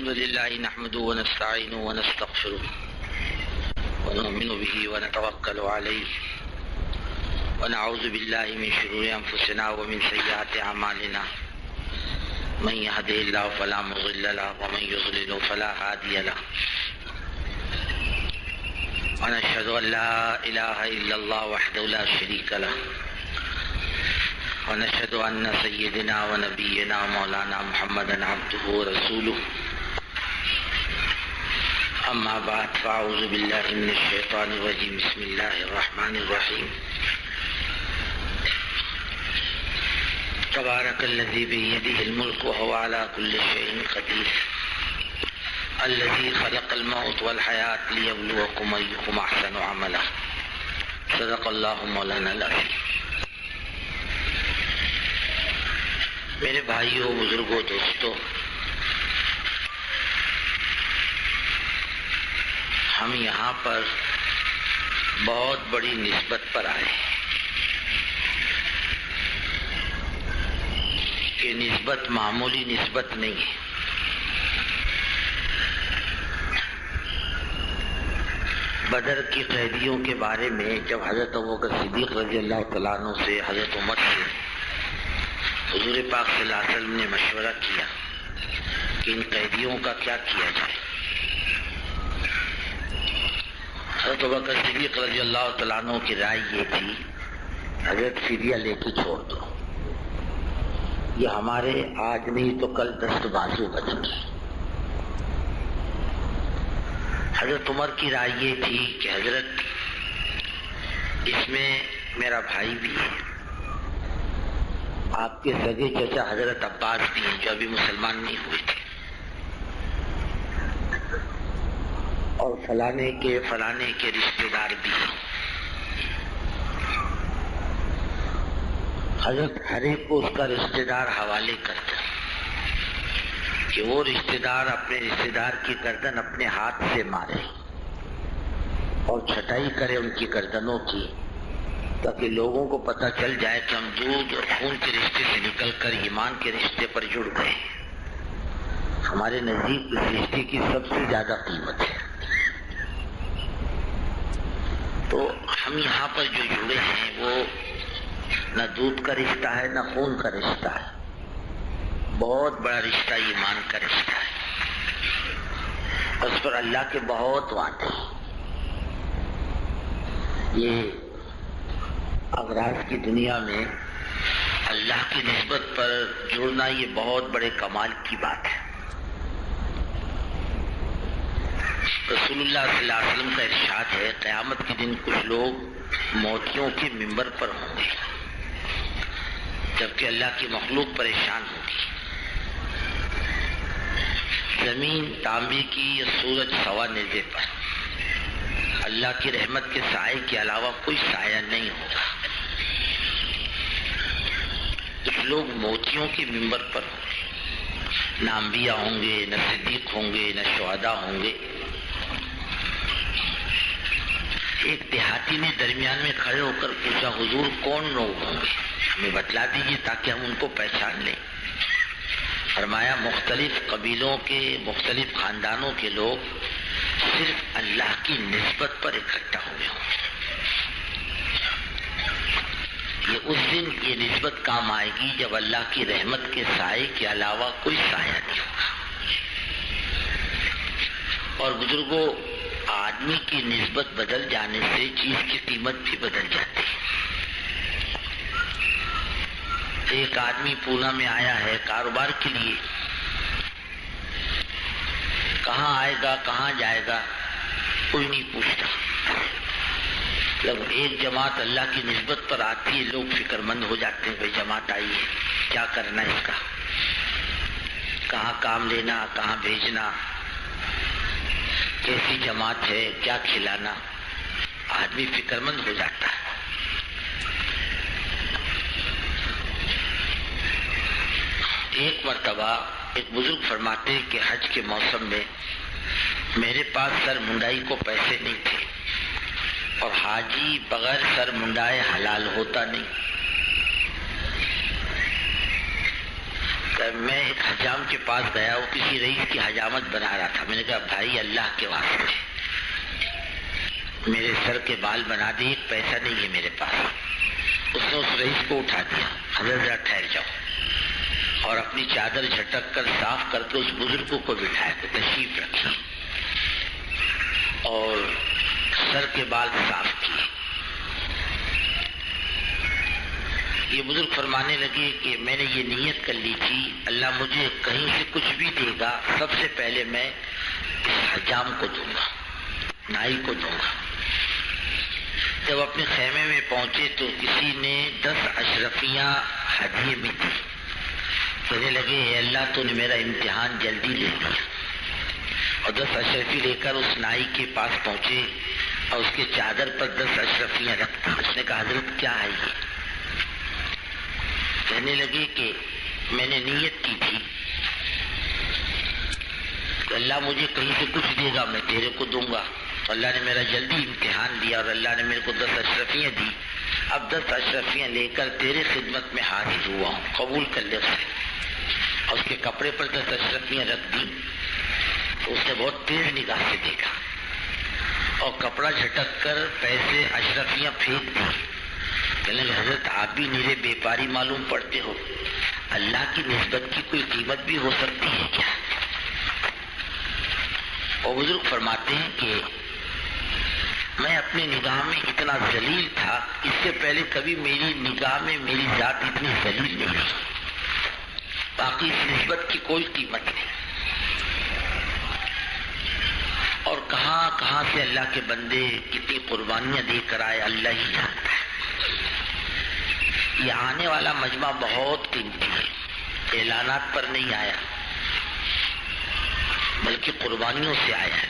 الحمد لله نحمده ونستعينه ونستغفره ونؤمن به ونتوكل عليه ونعوذ بالله من شرور أنفسنا ومن سيئات أعمالنا من يهده الله فلا مضل له ومن يضلل فلا هادي له ونشهد أن لا إله إلا الله وحده لا شريك له ونشهد أن سيدنا ونبينا مولانا محمدا عبده ورسوله أما بعد فأعوذ بالله من الشيطان الرجيم بسم الله الرحمن الرحيم تبارك الذي بيده الملك وهو على كل شيء قدير الذي خلق الموت والحياة ليبلوكم أيكم أحسن عملا صدق الله مولانا العظيم۔ میرے بھائیوں، بزرگوں، دوستوں، ہم یہاں پر بہت بڑی نسبت پر آئے کہ نسبت معمولی نسبت نہیں ہے۔ بدر کی قیدیوں کے بارے میں جب حضرت ابوبکر صدیق رضی اللہ تعالیٰ عنہ سے حضرت عمر سے حضور پاک صلی اللہ علیہ وسلم نے مشورہ کیا کہ ان قیدیوں کا کیا کیا جائے، حضرت ابوبکر صدیق رضی اللہ تعالیٰ عنہ کی رائے یہ تھی حضرت فدیہ لے کے چھوڑ دو، یہ ہمارے آج نہیں تو کل دست بازو بنیں گے۔ حضرت عمر کی رائے یہ تھی کہ حضرت اس میں میرا بھائی بھی ہے، آپ کے سگے چچا حضرت عباس بھی ہیں جو ابھی مسلمان نہیں ہوئے تھے، اور فلانے کے رشتے دار بھی ہیں۔ حضرت ہر ایک کو اس کا رشتے دار حوالے کرتے کہ وہ رشتے دار اپنے رشتے دار کی گردن اپنے ہاتھ سے مارے اور چھٹائی کرے ان کی گردنوں کی، تاکہ لوگوں کو پتہ چل جائے کہ ہم دودھ اور خون کے رشتے سے نکل کر ایمان کے رشتے پر جڑ گئے۔ ہمارے نزدیک اس رشتے کی سب سے زیادہ قیمت ہے۔ تو ہم یہاں پر جو جڑے ہیں وہ نہ دودھ کا رشتہ ہے نہ خون کا رشتہ ہے، بہت بڑا رشتہ ایمان کا رشتہ ہے۔ اس پر اللہ کے بہت وعدے ہیں۔ یہ اغراض کی دنیا میں اللہ کی نسبت پر جڑنا یہ بہت بڑے کمال کی بات ہے۔ رسول اللہ صلی اللہ علیہ وسلم کا ارشاد ہے قیامت کے دن کچھ لوگ موتیوں کے منبر پر ہوں گے جبکہ اللہ کی مخلوق پریشان ہوگی۔ زمین تانبے کی یا سورج سوا نیزے پر اللہ کی رحمت کے سائے کے علاوہ کوئی سایہ نہیں ہوگا۔ کچھ لوگ موتیوں کے منبر پر ہوں گے، نہ انبیاء ہوں گے، نہ صدیق ہوں گے، نہ شہداء ہوں گے۔ ایک دیہاتی نے درمیان میں کھڑے ہو کر پوچھا حضور کون لوگ ہوں گے، ہمیں بتلا دیجیے تاکہ ہم ان کو پہچان لیں۔ فرمایا مختلف قبیلوں کے مختلف خاندانوں کے لوگ صرف اللہ کی نسبت پر اکٹھا ہوئے ہوں گے۔ یہ اس دن یہ نسبت کام آئے گی جب اللہ کی رحمت کے سائے کے علاوہ کوئی سایہ نہیں ہوگا۔ اور بزرگوں، آدمی کی نسبت بدل جانے سے چیز کی قیمت بھی بدل جاتی ہے۔ ایک آدمی پونا میں آیا ہے کاروبار کے لیے، کہاں آئے گا کہاں جائے گا کوئی نہیں پوچھتا۔ جب ایک جماعت اللہ کی نسبت پر آتی ہے لوگ فکر مند ہو جاتے ہیں، بھائی جماعت آئی ہے کیا کرنا ہے اس کا، کہاں کام لینا، کہاں بھیجنا، کیسی جماعت ہے، کیا کھلانا، آدمی فکر مند ہو جاتا ہے۔ ایک مرتبہ ایک بزرگ فرماتے ہیں کہ حج کے موسم میں میرے پاس سر منڈائی کو پیسے نہیں تھے، اور حاجی بغیر سر منڈائے حلال ہوتا نہیں۔ میں ایک حجام کے پاس گیا، وہ کسی رئیس کی حجامت بنا رہا تھا. میں نے کہا بھائی اللہ کے واسطے میرے سر کے بال بنا دے، ایک پیسہ نہیں ہے میرے پاس. اس نے اس رئیس کو اٹھا دیا، حضرت ذرا ٹھہر جاؤ، اور اپنی چادر جھٹک کر صاف کر کے اس بزرگ کو بٹھایا کہ تشریف رکھی اور سر کے بال صاف کیے. یہ بزرگ فرمانے لگے کہ میں نے یہ نیت کر لی تھی اللہ مجھے کہیں سے کچھ بھی دے گا سب سے پہلے میں اس حجام کو دوں گا، نائی کو دوں گا. جب اپنے خیمے میں پہنچے تو کسی نے 10 اشرفیاں ہدیے میں دی. کہنے لگے اے اللہ تو نے میرا امتحان جلدی لے لیا. اور 10 اشرفی لے کر اس نائی کے پاس پہنچے اور اس کے چادر پر 10 اشرفیاں رکھ دی. اس نے کہا حضرت کیا ہے یہ؟ کہنے لگے کہ میں نے نیت کی تھی کہ اللہ مجھے کہیں سے کچھ دے گا میں تیرے کو دوں گا. اللہ نے میرا جلدی امتحان دیا اور اللہ نے میرے کو 10 اشرفیاں دی. اب 10 اشرفیاں لے کر تیرے خدمت میں حاضر ہوا ہوں، قبول کر لے اسے. اور اس کے کپڑے پر 10 اشرفیاں رکھ دی. تو اس نے بہت تیز نگاہ سے دیکھا اور کپڑا جھٹک کر پیسے اشرفیاں پھینک دی. کہنے لگے حضرت آپ بھی نیرے بیپاری معلوم پڑتے ہو، اللہ کی نسبت کی کوئی قیمت بھی ہو سکتی ہے کیا؟ اور بزرگ فرماتے ہیں کہ میں اپنی نگاہ میں اتنا ذلیل تھا، اس سے پہلے کبھی میری نگاہ میں میری ذات اتنی ذلیل نہیں ہوئی. باقی اس نسبت کی کوئی قیمت نہیں. اور کہاں کہاں سے اللہ کے بندے کتنی قربانیاں دے کر آئے اللہ ہی جانتا ہے. یہ آنے والا مجمع بہت قیمتی ہے، اعلانات پر نہیں آیا بلکہ قربانیوں سے آیا ہے.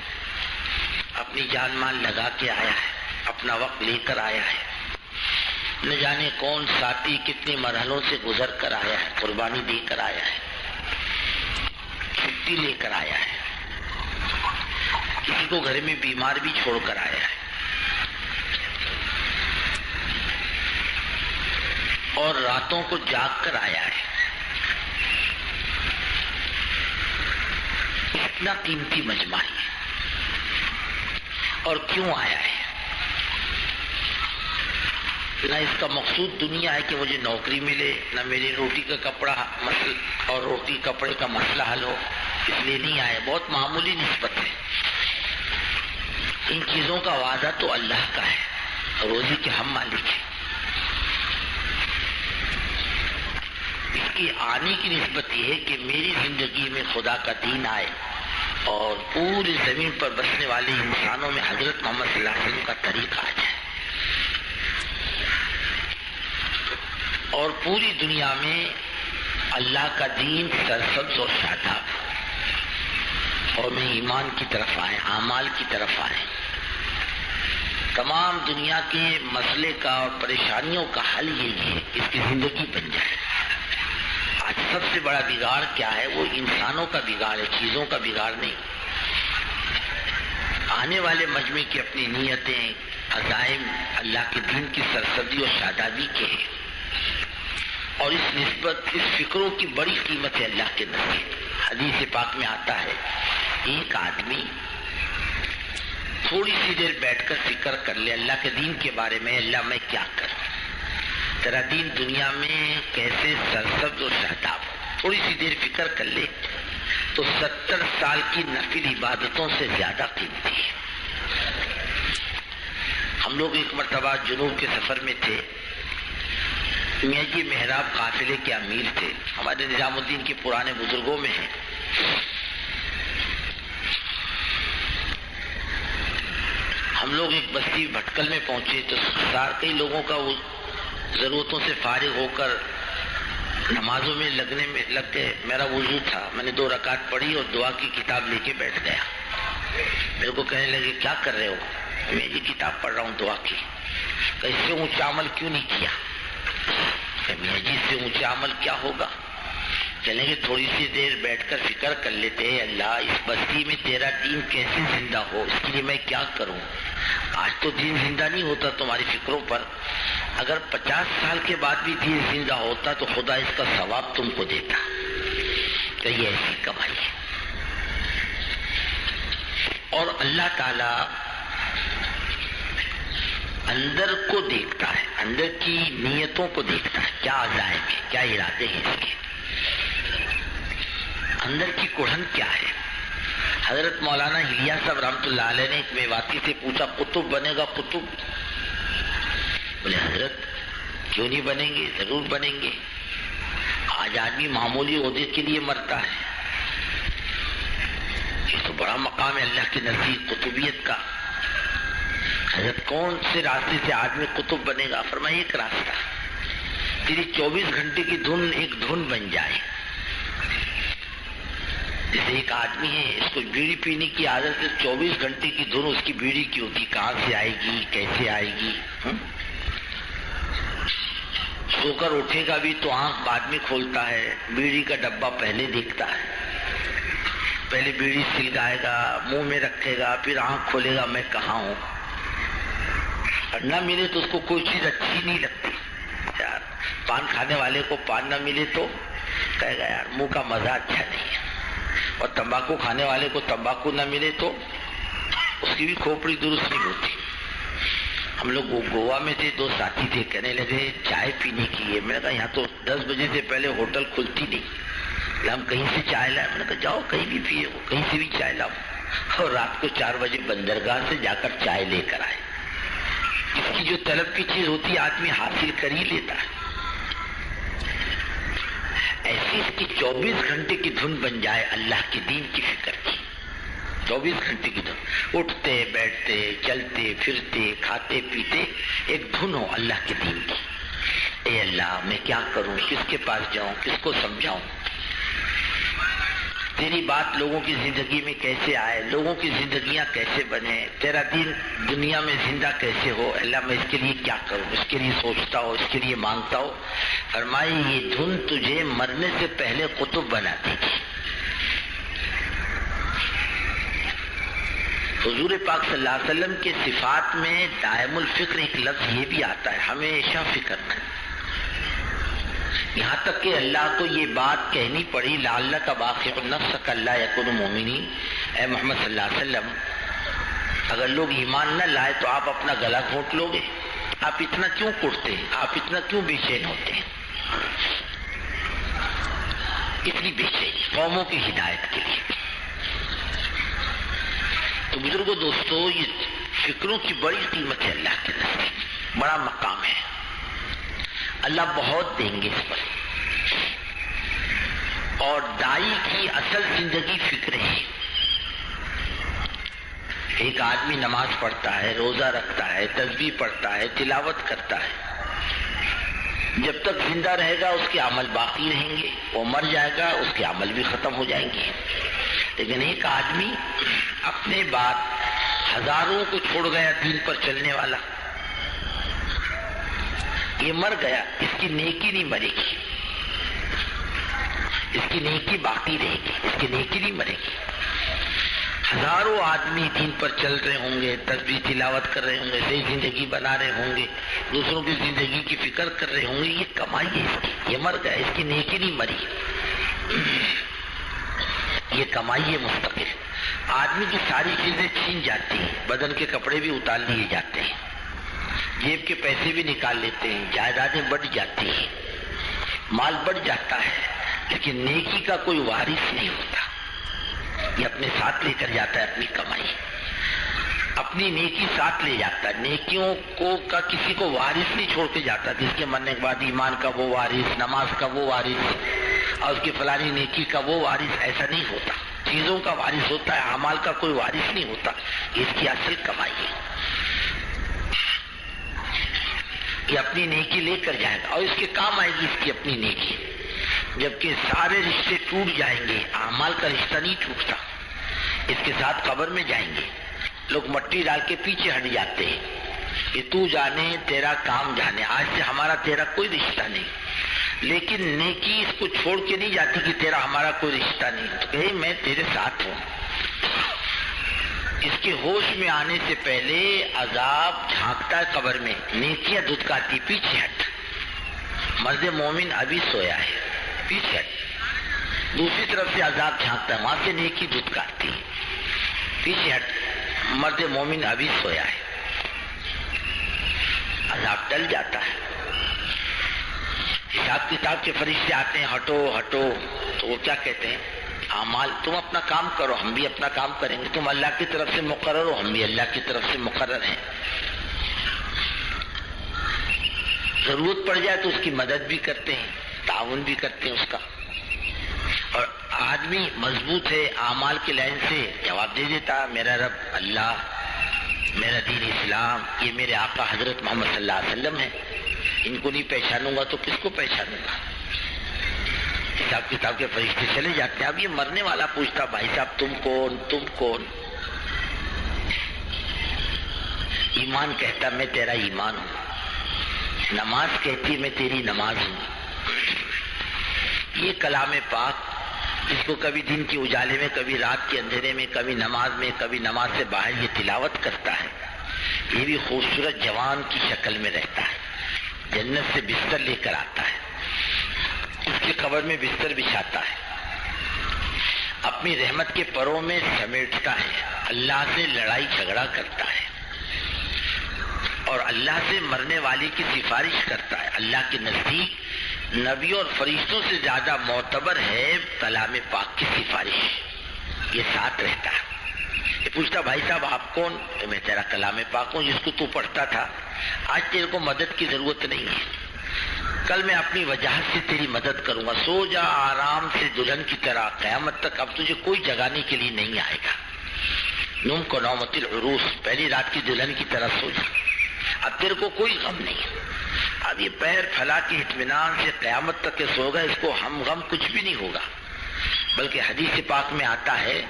اپنی جان مال لگا کے آیا ہے، اپنا وقت لے کر آیا ہے. نہ جانے کون ساتھی کتنے مرحلوں سے گزر کر آیا ہے، قربانی دے کر آیا ہے، چھٹی لے کر آیا ہے، کسی کو گھر میں بیمار بھی چھوڑ کر آیا ہے. اور راتوں کو جاگ کر آیا ہے. اتنا قیمتی مجمع ہے. اور کیوں آیا ہے؟ نہ اس کا مقصود دنیا ہے کہ مجھے نوکری ملے، نہ میری روٹی کا کپڑا اور روٹی کپڑے کا مسئلہ حل ہو، اس لیے نہیں آیا. بہت معمولی نسبت ہے. ان چیزوں کا وعدہ تو اللہ کا ہے، روزی کے ہم مالک ہیں. اس کی آنے کی نسبت یہ ہے کہ میری زندگی میں خدا کا دین آئے اور پوری زمین پر بسنے والے انسانوں میں حضرت محمد صلی اللہ علیہ وسلم کا طریقہ آ جائے اور پوری دنیا میں اللہ کا دین سرسبز اور شاداب اور میں ایمان کی طرف آئے، اعمال کی طرف آئے. تمام دنیا کے مسئلے کا اور پریشانیوں کا حل یہی ہے کہ اس کی زندگی بن جائے. آج سب سے بڑا بگاڑ کیا ہے؟ وہ انسانوں کا بگاڑ ہے، چیزوں کا بگاڑ نہیں. آنے والے مجمع کی اپنی نیتیں، عزائم اللہ کے دین کی سرسبزی اور شادابی کے ہیں اور اس نسبت اس فکروں کی بڑی قیمت ہے اللہ کے نزدیک. حدیث پاک میں آتا ہے ایک آدمی تھوڑی سی دیر بیٹھ کر فکر کر لے اللہ کے دین کے بارے میں، اللہ میں کیا کروں، تیرا دین دنیا میں کیسے سرسبز و شاداب ہو. تھوڑی سی دیر فکر کر لے تو 70 سال کی نفل عبادتوں سے زیادہ قیمتی ہے. ہم لوگ ایک مرتبہ جنوب کے سفر میں تھے. میاں جی محراب قافلے کے امیر تھے، ہمارے نظام الدین کے پرانے بزرگوں میں ہیں. ہم لوگ ایک بستی بھٹکل میں پہنچے تو کئی لوگوں کا وہ ضرورتوں سے فارغ ہو کر نمازوں میں لگ گئے. میرا وضو تھا، میں نے 2 رکعت پڑھی اور دعا کی کتاب لے کے بیٹھ گیا. میرے کو کہنے لگے کیا کر رہے ہو؟ میں یہ کتاب پڑھ رہا ہوں دعا کی. کہ اس سے اونچا عمل کیوں نہیں کیا؟ کہ میاں جی سے اونچا عمل کیا ہوگا؟ کہنے لگے تھوڑی سی دیر بیٹھ کر فکر کر لیتے ہیں اللہ اس بستی میں تیرا دین کیسے زندہ ہو، اس کے لیے میں کیا کروں. آج تو دین زندہ نہیں ہوتا تمہاری فکروں پر، اگر 50 سال کے بعد بھی دین زندہ ہوتا تو خدا اس کا ثواب تم کو دیتا. تو یہ ایسی کمائی ہے. اور اللہ تعالی اندر کو دیکھتا ہے، اندر کی نیتوں کو دیکھتا ہے، کیا عزائم ہے، کیا ارادے ہیں اس کے، اندر کی کڑھن کیا ہے. حضرت مولانا الیاس صاحب رحمۃ اللہ علیہ نے ایک میواتی سے پوچھا قطب بنے گا قطب؟ بولے حضرت کیوں نہیں بنیں گے، ضرور بنیں گے. آج آدمی معمولی عہدے کے لیے مرتا ہے، یہ تو بڑا مقام ہے اللہ کے نزدیک قطبیت کا. حضرت کون سے راستے سے آدمی قطب بنے گا؟ فرمایا ایک راستہ، تیری 24 گھنٹے کی دھن ایک دھن بن جائے. جیسے ایک آدمی ہے، اس کو بیڑی پینے کی عادت ہے، 24 گھنٹے کی دھن اس کی بیڑی کی ہوتی، کہاں سے آئے گی، کیسے آئے گی. سو کر اٹھے گا بھی تو آنکھ بعد میں کھولتا ہے، بیڑی کا ڈبہ پہلے دیکھتا ہے، پہلے بیڑی سلگائے گا، منہ میں رکھے گا، پھر آنکھ کھولے گا میں کہاں ہوں. اور نہ ملے تو اس کو کوئی چیز اچھی نہیں لگتی. یار پان کھانے والے کو پان نہ ملے تو کہے گا یار منہ کا مزہ اچھا نہیں ہے. اور تمباکو کھانے والے کو تمباکو نہ ملے تو اس کی بھی کھوپڑی درست نہیں ہوتی. ہم لوگ گوا میں تھے، دو ساتھی تھے، کہنے لگے چائے پینے کی ہے. میں نے کہا یہاں تو 10 بجے سے پہلے ہوٹل کھلتی نہیں، ہم کہیں سے چائے لائے. میں نے کہا جاؤ کہیں بھی پیے، کہیں سے بھی چائے لاؤ. اور رات کو 4 بجے بندرگاہ سے جا کر چائے لے کر آئے. اس کی جو طلب کی چیز ہوتی ہے آدمی حاصل کر ہی لیتا ہے. ایسی اس کی 24 گھنٹے کی دھن بن جائے اللہ کے دین کی فکر کی. 24 گھنٹے کی دھن، اٹھتے بیٹھتے چلتے پھرتے کھاتے پیتے ایک دھن ہو اللہ کے دین کی. اے اللہ میں کیا کروں، کس کے پاس جاؤں، کس کو سمجھاؤں، تیری بات لوگوں کی زندگی میں کیسے آئے، لوگوں کی زندگیاں کیسے بنے، تیرا دین دنیا میں زندہ کیسے ہو. اللہ میں اس کے لیے کیا کروں، اس کے لیے سوچتا ہو، اس کے لیے مانگتا ہو. فرمائے یہ دھن تجھے مرنے سے پہلے قطب بناتی تھی. حضور پاک صلی اللہ علیہ وسلم کے صفات میں دائم الفکر ایک لفظ یہ بھی آتا ہے، ہمیشہ فکر میں. یہاں تک کہ اللہ کو یہ بات کہنی پڑی لعلک باخع نفسک الا یکونوا مؤمنین. اے محمد صلی اللہ علیہ وسلم اگر لوگ ایمان نہ لائے تو آپ اپنا گلا گھونٹ لو گے. آپ اتنا کیوں کٹتے ہیں، آپ اتنا کیوں بے چین ہوتے ہیں، اتنی بے چینی قوموں کی ہدایت کے لیے. تو بزرگوں دوستو یہ فکروں کی بڑی قیمت ہے اللہ کے نزدیک، بڑا مقام ہے. اللہ بہت دیں گے اس پر. اور دائی کی اصل زندگی فکر ہے. ایک آدمی نماز پڑھتا ہے، روزہ رکھتا ہے، تسبیح پڑھتا ہے، تلاوت کرتا ہے، جب تک زندہ رہے گا اس کے عمل باقی رہیں گے. وہ مر جائے گا اس کے عمل بھی ختم ہو جائیں گے. لیکن ایک آدمی اپنے بعد ہزاروں کو چھوڑ گیا دین پر چلنے والا، یہ مر گیا، اس کی نیکی نہیں مرے گی، اس کی نیکی باقی رہے گی، اس کی نیکی نہیں مرے گی. ہزاروں آدمی دین پر چل رہے ہوں گے، تسبیح تلاوت کر رہے ہوں گے، صحیح زندگی بنا رہے ہوں گے، دوسروں کی زندگی کی فکر کر رہے ہوں گے. یہ کمائی ہے اس کی، یہ مر گیا، اس کی نیکی نہیں مری، یہ کمائی ہے مستقل. آدمی کی ساری چیزیں چھین جاتی ہیں، بدن کے کپڑے بھی اتار لیے جاتے ہیں، جیب کے پیسے بھی نکال لیتے ہیں، جائیدادیں بڑھ جاتی ہیں، مال بڑھ جاتا ہے، لیکن نیکی کا کوئی وارث نہیں ہوتا. یہ اپنے ساتھ لے کر جاتا ہے اپنی کمائی، اپنی نیکی ساتھ لے جاتا ہے. نیکیوں کو کا کسی کو وارث نہیں چھوڑ کے جاتا. جس کے مرنے کے بعد ایمان کا وہ وارث، نماز کا وہ وارث، اور اس کی فلانی نیکی کا وہ وارث، ایسا نہیں ہوتا. چیزوں کا وارث ہوتا ہے، اعمال کا کوئی وارث نہیں ہوتا. اس کی اصل کمائی ہے، یہ اپنی نیکی لے کر جائے گا اور اس کے کام آئے گی اس کی اپنی نیکی. جبکہ سارے رشتے ٹوٹ جائیں گے، اعمال کا رشتہ نہیں ٹوٹتا. اس کے ساتھ قبر میں جائیں گے، لوگ مٹی ڈال کے پیچھے ہٹ جاتے ہیں کہ تو جانے تیرا کام جانے، آج سے ہمارا تیرا کوئی رشتہ نہیں. لیکن نیکی اس کو چھوڑ کے نہیں جاتی کہ تیرا ہمارا کوئی رشتہ نہیں، تو کہے میں تیرے ساتھ ہوں. اس کے ہوش میں آنے سے پہلے عذاب جھانکتا ہے قبر میں، نیکیاں دھتکاتی، پیچھے ہٹ. مرد مومن ابھی سویا ہے، پیچھے ہٹ. دوسری طرف سے عذاب جھانکتا ہے، وہاں سے نیکی دھتکارتی ہے، پیچھے ہٹ، مرد مومن ابھی سویا ہے، عذاب ٹل جاتا ہے، حساب کتاب کے فرشتے آتے ہیں، ہٹو ہٹو، تو وہ کیا کہتے ہیں؟ اعمال، تم اپنا کام کرو، ہم بھی اپنا کام کریں گے، تم اللہ کی طرف سے مقرر ہو، ہم بھی اللہ کی طرف سے مقرر ہیں، ضرورت پڑ جائے تو اس کی مدد بھی کرتے ہیں، تعاون بھی کرتے ہیں اس کا، اور آدمی مضبوط ہے اعمال کی لائن سے جواب دے دیتا، میرا رب اللہ، میرا دین اسلام، یہ میرے آقا حضرت محمد صلی اللہ علیہ وسلم ہے، ان کو نہیں پہچانوں گا تو کس کو پہچانوں گا؟ حساب کتاب کے فرشتے چلے جاتے ہیں، اب یہ مرنے والا پوچھتا، بھائی صاحب تم کون، تم کون؟ ایمان کہتا میں تیرا ایمان ہوں، نماز کہتی میں تیری نماز ہوں، یہ کلام پاک جس کو کبھی دن کے اجالے میں، کبھی رات کے اندھیرے میں، کبھی نماز میں، کبھی نماز سے باہر یہ تلاوت کرتا ہے، یہ بھی خوبصورت جوان کی شکل میں رہتا ہے، جنت سے بستر لے کر آتا ہے، اس کی قبر میں بستر بچھاتا ہے، اپنی رحمت کے پروں میں سمیٹتا ہے، اللہ سے لڑائی جھگڑا کرتا ہے، اور اللہ سے مرنے والے کی سفارش کرتا ہے۔ اللہ کے نزدیک نبیوں اور فرشتوں سے زیادہ معتبر ہے کلام پاک کی سفارش، یہ ساتھ رہتا ہے۔ یہ پوچھتا بھائی صاحب آپ کون؟ میں تیرا کلام پاک ہوں جس کو تو پڑھتا تھا، آج تیرے کو مدد کی ضرورت نہیں ہے، کل میں اپنی وجاہت سے تیری مدد کروں گا، سو جا آرام سے دلہن کی طرح، قیامت تک اب تجھے کوئی جگانے کے لیے نہیں آئے گا، نوم کو نومت العروس، پہلی رات کی دلہن کی طرح سو جا، اب تیرے کو کوئی غم نہیں۔ اب یہ پیر پھیلا کے اطمینان سے قیامت تک کے سو گئے، اس کو ہم غم کچھ بھی نہیں ہوگا، بلکہ حدیث پاک میں آتا ہے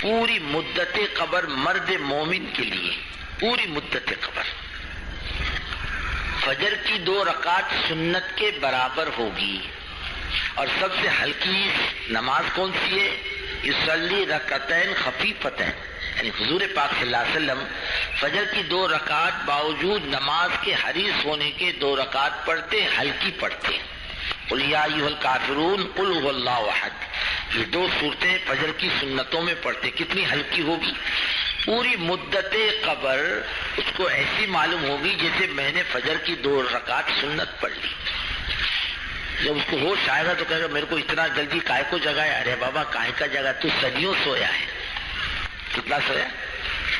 پوری مدت قبر مرد مومن کے لیے، پوری مدت قبر فجر کی 2 رکعت سنت کے برابر ہوگی، اور سب سے ہلکی نماز کون سی ہے؟ یصلی رکعتین خفیفتین، یعنی حضور پاک صلی اللہ علیہ وسلم فجر کی 2 رکعت باوجود نماز کے حریص ہونے کے 2 رکعت پڑھتے، ہلکی پڑھتے، قل یا ایھا الکافرون قل ھو اللہ احد، یہ 2 صورتیں فجر کی سنتوں میں پڑھتے، کتنی ہلکی ہوگی؟ پوری مدت قبر اس کو ایسی معلوم ہوگی جیسے میں نے فجر کی 2 رکعت سنت پڑھ لی۔ جب اس کو ہوش آئے گا تو کہے گا میرے کو اتنا جلدی کائے کو جگایا؟ ارے بابا کائے کا جگہ، تو صدیوں سویا ہے۔ کتنا سویا؟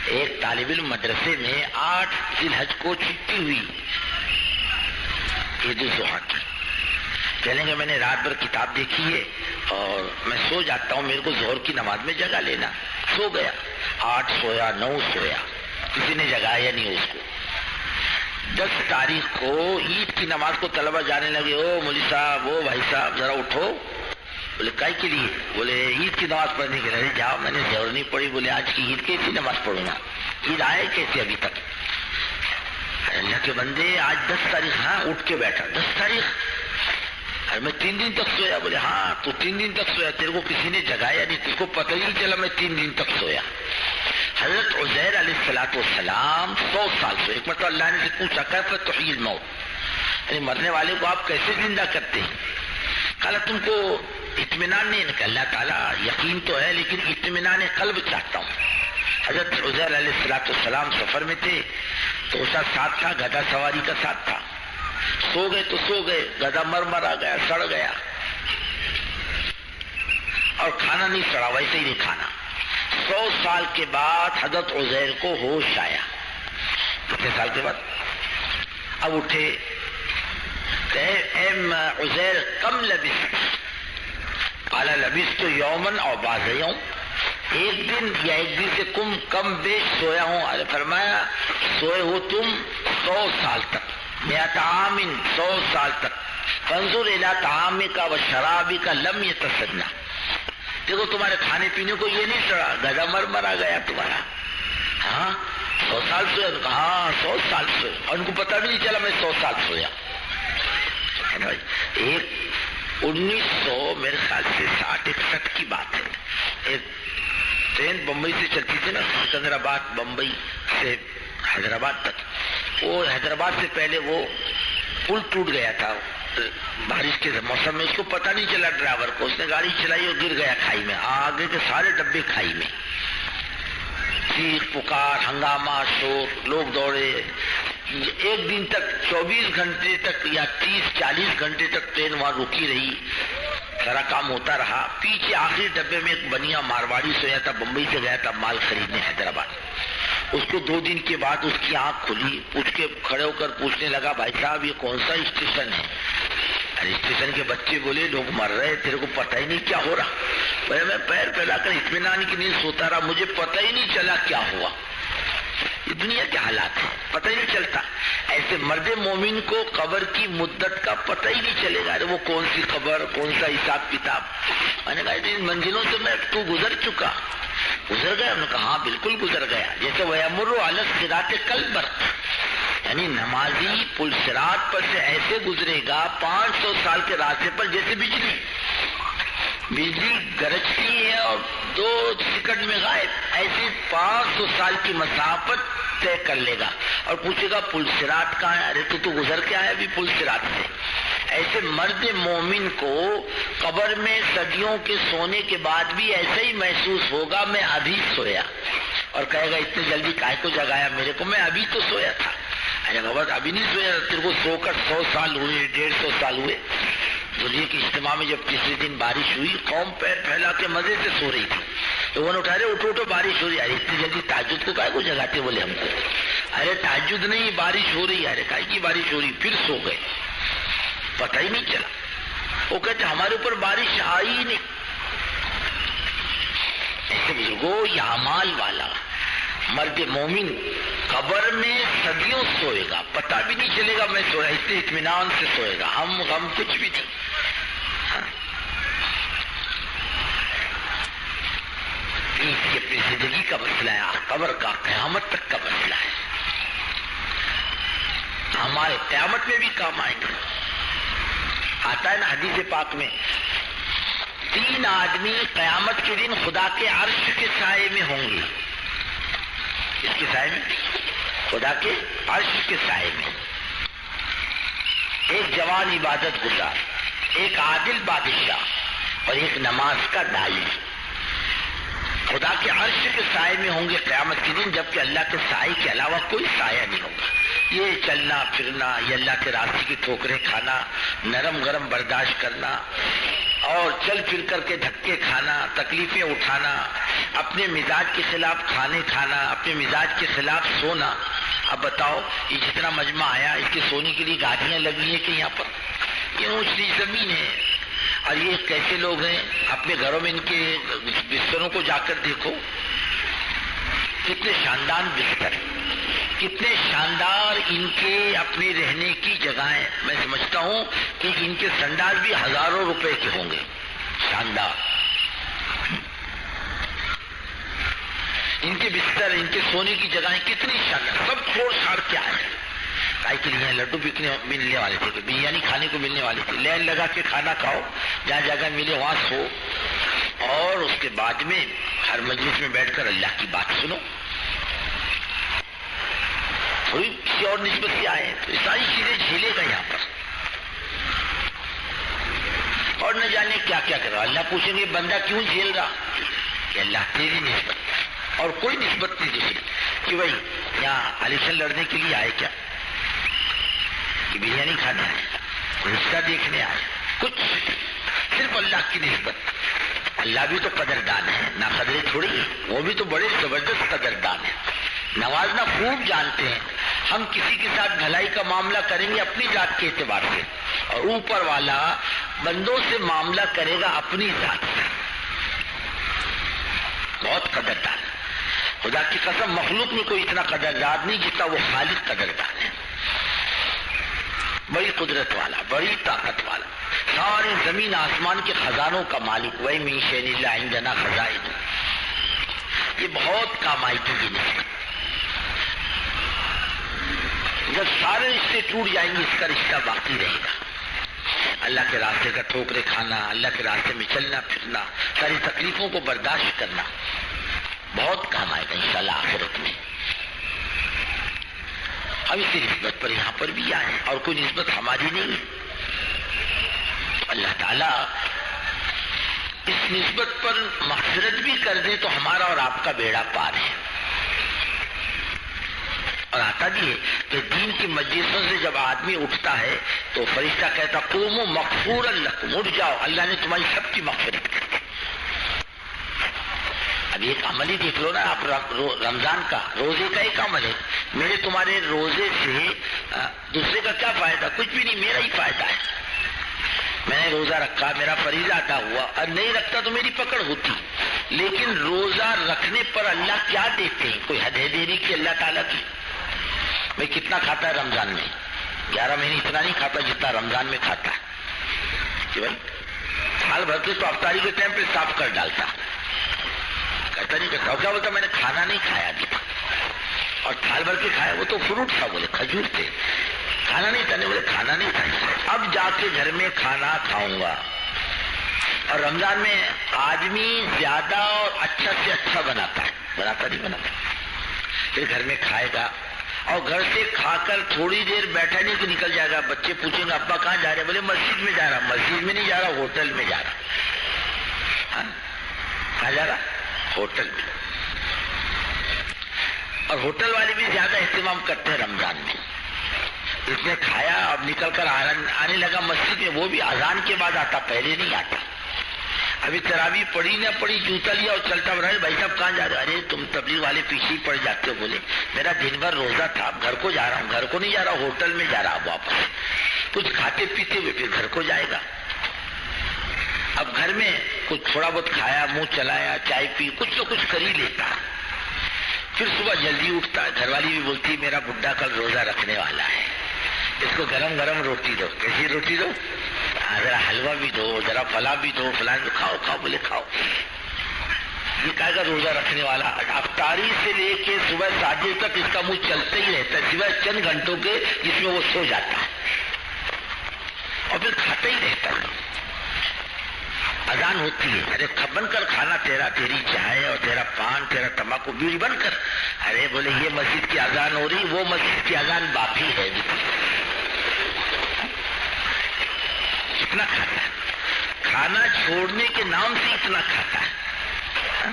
ایک طالب علم مدرسے میں 8 ذی الحج کو چھٹی ہوئی عید الاضحیٰ کی، کہنے کہ میں نے رات بھر کتاب دیکھی ہے اور میں سو جاتا ہوں، میرے کو ظہر کی نماز میں جگہ لینا، سو گیا، 8 سویا، 9 سویا، کسی نے جگایا نہیں اس کو۔ 10 تاریخ کو عید کی نماز کو طلبہ جانے لگے، او مولوی صاحب، او بھائی صاحب ذرا اٹھو، بولے کائی کے لیے؟ بولے عید کی نماز پڑھنے کے لیے۔ جاؤ، میں نے ظہر نہیں پڑھی، بولے آج کی عید کیسی نماز پڑھوں گا؟ عید آئے کیسے ابھی تک؟ اللہ کے بندے آج 10 تاریخ، ہاں اٹھ کے بیٹھا، 10 تاریخ، ارے میں 3 دن تک سویا۔ بولے ہاں تو 3 دن تک سویا، تیرے کو کسی نے جگایا نہیں، تیرے کو پتہ ہی نہیں چلا میں 3 دن تک سویا۔ حضرت عزیر علیہ السلام 100 سال سوئے۔ ایک مرتبہ اللہ نے سے پوچھا کیف تحیی الموت، یعنی مرنے والے کو آپ کیسے زندہ کرتے ہیں؟ کہا تم کو اطمینان نہیں؟ کہ اللہ تعالیٰ یقین تو ہے لیکن اطمینان قلب چاہتا ہوں۔ حضرت عزیر علیہ السلام سفر میں تھے تو اس کا ساتھ تھا، گدھا سواری کا ساتھ تھا، سو گئے تو سو گئے، گدھا مرا گیا، سڑ گیا، اور کھانا نہیں سڑا، ویسے ہی نہیں کھانا۔ 100 سال کے بعد حضرت عزیر کو ہوش آیا، کتنے سال کے بعد؟ اب اٹھے، اے عزیر کم لبثت؟ قال لبثت یومن او بعض یوم، ایک دن یا ایک دن سے کم بیش سویا ہوں۔ ارے فرمایا سوئے ہو تم 100 سال تک، 100 عام، 100 سال تک، فانظر الی طعامک و شرابک لم یتسنى، دیکھو تمہارے کھانے پینے کو یہ نہیں سڑا، گدھا مرا گیا تمہارا۔ ہاں 100 سال سویا؟ ہاں 100 سال سویا، اور ان کو پتہ بھی نہیں چلا میں 100 سال سویا۔ ایک 1900 میرے خیال سے 60-61 کی بات ہے، ایک ٹرین بمبئی سے چلتی تھی نا، سکندرآباد بمبئی سے حیدرآباد تک، وہ حیدرآباد سے پہلے وہ پل ٹوٹ گیا تھا، بارش کے موسم میں اس کو پتہ نہیں چلا ڈرائیور کو، اس نے گاڑی چلائی اور گر گیا کھائی میں، آگے کے سارے ڈبے کھائی میں، چیخ پکار ہنگامہ شور، لوگ دوڑے، ایک دن تک 24 گھنٹے تک یا 30-40 گھنٹے تک ٹرین وہاں رکی رہی، سارا کام ہوتا رہا۔ پیچھے آخری ڈبے میں ایک بنیا مارواڑی سویا تھا، بمبئی سے گیا تھا مال خریدنے حیدرآباد، اس کو 2 دن کے بعد اس کی آنکھ کھلی، پوچھ کے کھڑے ہو کر پوچھنے لگا بھائی صاحب یہ کون سا اسٹیشن ہے؟ ارے اسٹیشن کے بچے بولے لوگ مر رہے، تیرے کو پتہ ہی نہیں کیا ہو رہا؟ میں پیر پھیلا کر اطمینان کی نیند سوتا رہا، مجھے پتہ ہی نہیں چلا کیا ہوا۔ یہ دنیا کے حالات ہیں، پتہ ہی نہیں چلتا۔ ایسے مرد مومن کو قبر کی مدت کا پتہ ہی نہیں چلے گا، ارے وہ کون سی قبر، کون سا حساب کتاب۔ میں نے کہا ان منزلوں سے میں تو گزر چکا، گزر گیا؟ انہوں نے کہا ہاں بالکل گزر گیا۔ جیسے وَيَمُرُّ عَلَى الصِّرَاطِ كَالْبَرْقِ، یعنی نمازی پل صراط پر سے ایسے گزرے گا 500 سال کے راستے پر جیسے بجلی گرجتی ہے اور 2 سیکنڈ میں غائب، ایسی 500 سال کی مسافت طے کر لے گا اور پوچھے گا پل صراط کہاں ہے؟ ارے تو گزر کے آیا ابھی پل صراط سے۔ ایسے مرد مومن کو قبر میں صدیوں کے سونے کے بعد بھی ایسا ہی محسوس ہوگا، میں ابھی سویا، اور کہے گا اتنی جلدی کائے کو جگایا میرے کو، میں ابھی تو سویا تھا۔ ارے بابا ابھی نہیں سویا، تیرے کو سو کر 100 سال ہوئے، 150 سال ہوئے۔ دنیا کے اجتماع میں جب تیسرے دن بارش ہوئی، قوم پیر پھیلا کے مزے سے سو رہی تھی، لوگوں نے اٹھا رہے اٹھو اٹھو بارش ہو رہی ہے۔ ارے اتنی جلدی تہجد کو کائے کو جگاتے بولے ہم کو؟ ارے تہجد نہیں، بارش ہو رہی ہے۔ ارے کائے کی بارش ہو رہی؟ پھر سو گئے، پتہ ہی نہیں چلا۔ وہ کہتے ہمارے اوپر بارش آئی ہی نہیں۔ ایسے بزرگوں یہ اعمال والا مرد مومن قبر میں صدیوں سوئے گا، پتہ بھی نہیں چلے گا میں سویا، اتنے اطمینان سے سوئے گا، ہم غم کچھ بھی نہیں۔ یہ اپنی زندگی کا مسئلہ ہے، قبر کا قیامت تک کا مسئلہ ہے، ہمارے قیامت میں بھی کام آئیں گے۔ آتا ہے نا حدیث پاک میں 3 آدمی قیامت کے دن خدا کے عرش کے سائے میں ہوں گے۔ اس کے سائے میں؟ خدا کے عرش کے سائے میں۔ ایک جوان عبادت گزار، ایک عادل بادشاہ اور ایک نماز کا داعی خدا کے عرش کے سائے میں ہوں گے قیامت کے دن، جبکہ اللہ کے سائے کے علاوہ کوئی سایہ نہیں ہوگا۔ یہ چلنا پھرنا، یہ اللہ کے راستے کی ٹھوکریں کھانا، نرم گرم برداشت کرنا اور چل پھر کر کے دھکے کھانا، تکلیفیں اٹھانا، اپنے مزاج کے خلاف کھانے کھانا، اپنے مزاج کے خلاف سونا۔ اب بتاؤ یہ جتنا مجمع آیا اس کے سونے کے لیے گاڑیاں لگی ہیں کہ یہاں پر یہ اونچی زمین ہے، اور یہ کیسے لوگ ہیں؟ اپنے گھروں میں ان کے بستروں کو جا کر دیکھو، کتنے شاندار بستر، کتنے شاندار ان کے اپنے رہنے کی جگہیں۔ میں سمجھتا ہوں کہ ان کے سنڈال بھی ہزاروں روپے کے ہوں گے، شاندار۔ ان کے بستر، ان کے سونے کی جگہیں کتنی شاندار، سب چھوڑ چھاڑ کے آئے۔ کائی کے لیے لڈو ملنے والے تھے، کہ بریانی کھانے کو ملنے والی تھی، لائن لگا کے کھانا کھاؤ، جہاں جگہ ملے وہاں سو، اور اس کے بعد میں ہر مجلس میں بیٹھ کر اللہ کی بات سنو۔ تھوڑی کسی اور نسبت سے آئے تو یہ ساری چیزیں جھیلے گا یہاں پر، اور نہ جانے کیا کیا کر رہا۔ اللہ پوچھیں گے بندہ کیوں جھیل رہا؟ کہ اللہ تیری نسبت، اور کوئی نسبت نہیں دوسری، کہ بھائی یہاں الیکشن لڑنے کے لیے آئے کیا، کہ بریانی کھانے آئے، رشتہ دیکھنے آئے، کچھ صرف اللہ کی نسبت۔ اللہ بھی تو قدردان ہے، نہ قدرے تھوڑی، وہ بھی تو بڑے زبردست قدردان ہے، نوازنا خوب جانتے ہیں۔ ہم کسی کے ساتھ بھلائی کا معاملہ کریں گے اپنی ذات کے اعتبار سے، اور اوپر والا بندوں سے معاملہ کرے گا اپنی ذات سے۔ بہت قدردان، خدا کی قسم مخلوق میں کوئی اتنا قدردان نہیں جتنا وہ خالق قدردان ہے، بڑی قدرت والا، بڑی طاقت والا، سارے زمین آسمان کے خزانوں کا مالک۔ وَإِن مِّن شَيْءٍ إِلَّا عِندَنَا خَزَائِنُهُ، یہ بہت کام آئی کی نسبت۔ جب سارے رشتے ٹوٹ جائیں گے اس کا رشتہ باقی رہے گا۔ اللہ کے راستے کا ٹھوکرے کھانا، اللہ کے راستے میں چلنا پھرنا، ساری تکلیفوں کو برداشت کرنا بہت کام آئے گا انشاءاللہ آخرت میں۔ ہم اسی نسبت پر یہاں پر بھی آئے، اور کوئی نسبت ہماری نہیں ہے، اللہ تعالیٰ اس نسبت پر مغفرت بھی کر دے تو ہمارا اور آپ کا بیڑا پار ہے. اور آتا بھی ہے کہ دین کی مجلسوں سے جب آدمی اٹھتا ہے تو فرشتہ کہتا قوموا مغفورا لکم، اٹھ جاؤ، اللہ نے تمہاری سب کی مغفرت کر دی. اب ایک عمل ہی دیکھ لو نا آپ، رمضان کا روزے کا ایک عمل ہے. میرے تمہارے روزے سے دوسرے کا کیا فائدہ؟ کچھ بھی نہیں، میرا ہی فائدہ ہے. میں نے روزہ رکھا، میرا فریضہ ادا ہوا، اور نہیں رکھتا تو میری پکڑ ہوتی. لیکن روزہ رکھنے پر اللہ کیا دیتے ہیں؟ کوئی حد ہے دینے کی اللہ تعالیٰ کی؟ میں کتنا کھاتا ہے رمضان میں؟ 11 مہینے اتنا نہیں کھاتا جتنا رمضان میں کھاتا ہے. کہ بھائی سال بھر کے تو افطاری کے ٹائم پہ صاف کر ڈالتا، کہتا نہیں کرتا. کیا بولتا میں نے کھانا نہیں کھایا ابھی تک، اور سال بھر کے کھایا وہ تو فروٹ تھا، بولے کھجور تھے، کھانا نہیں تھا. بولے کھانا نہیں تھا، اب جا کے گھر میں کھانا کھاؤں گا. اور رمضان میں آدمی زیادہ اور اچھا سے اچھا بناتا ہے، بناتا نہیں بناتا، پھر گھر میں کھائے گا. اور گھر سے کھا کر تھوڑی دیر بیٹھا نہیں کہ نکل جائے گا. بچے پوچھیں گے ابا کہاں جا رہے؟ بولے مسجد میں جا رہا. مسجد میں نہیں جا رہا، ہوٹل میں جا رہا. کہاں جا رہا؟ ہوٹل میں. اور ہوٹل والے بھی زیادہ اہتمام کرتے ہیں رمضان میں. اس نے کھایا، اب نکل کر آنے لگا مسجد میں، وہ بھی اذان کے بعد آتا، پہلے نہیں آتا. ابھی تراویح پڑھی نہ پڑھی، جوتا لیا اور چلتا بڑھا. بھائی صاحب کہاں جا رہے؟ ارے تم تبلیغ والے پیچھے ہی پڑ جاتے ہو. بولے میرا دن بھر روزہ تھا، اب گھر کو جا رہا ہوں. گھر کو نہیں جا رہا، ہوٹل میں جا رہا. اب واپس کچھ کھاتے پیتے ہوئے پھر گھر کو جائے گا. اب گھر میں کچھ تھوڑا بہت کھایا، منہ چلایا، چائے پی، کچھ تو کچھ کر ہی لیتا. پھر صبح جلدی اٹھتا. گھر والی بھی بولتی میرا بڈھا کل روزہ رکھنے والا ہے، اس کو گرم گرم روٹی دو. کیسی روٹی دو؟ ذرا حلوہ بھی دو، ذرا فلاں بھی دو، فلاں کھاؤ کھاؤ. بولے کھاؤ. یہ کہے گا روزہ رکھنے والا. افطاری سے لے کے صبح ساجد تک اس کا منہ چلتا ہی رہتا ہے، سوائے چند گھنٹوں کے جس میں وہ سو جاتا ہے، اور پھر کھاتا ہی رہتا ہے. اذان ہوتی ہے، ارے بن کر کھانا تیرا، تیری چائے اور تیرا پان، تیرا تمباکو بیڑی بن کر. ارے بولے یہ مسجد کی اذان ہو رہی، وہ مسجد کی اذان باقی ہے. کتنا کھاتا ہے، کھانا چھوڑنے کے نام سے اتنا کھاتا ہے.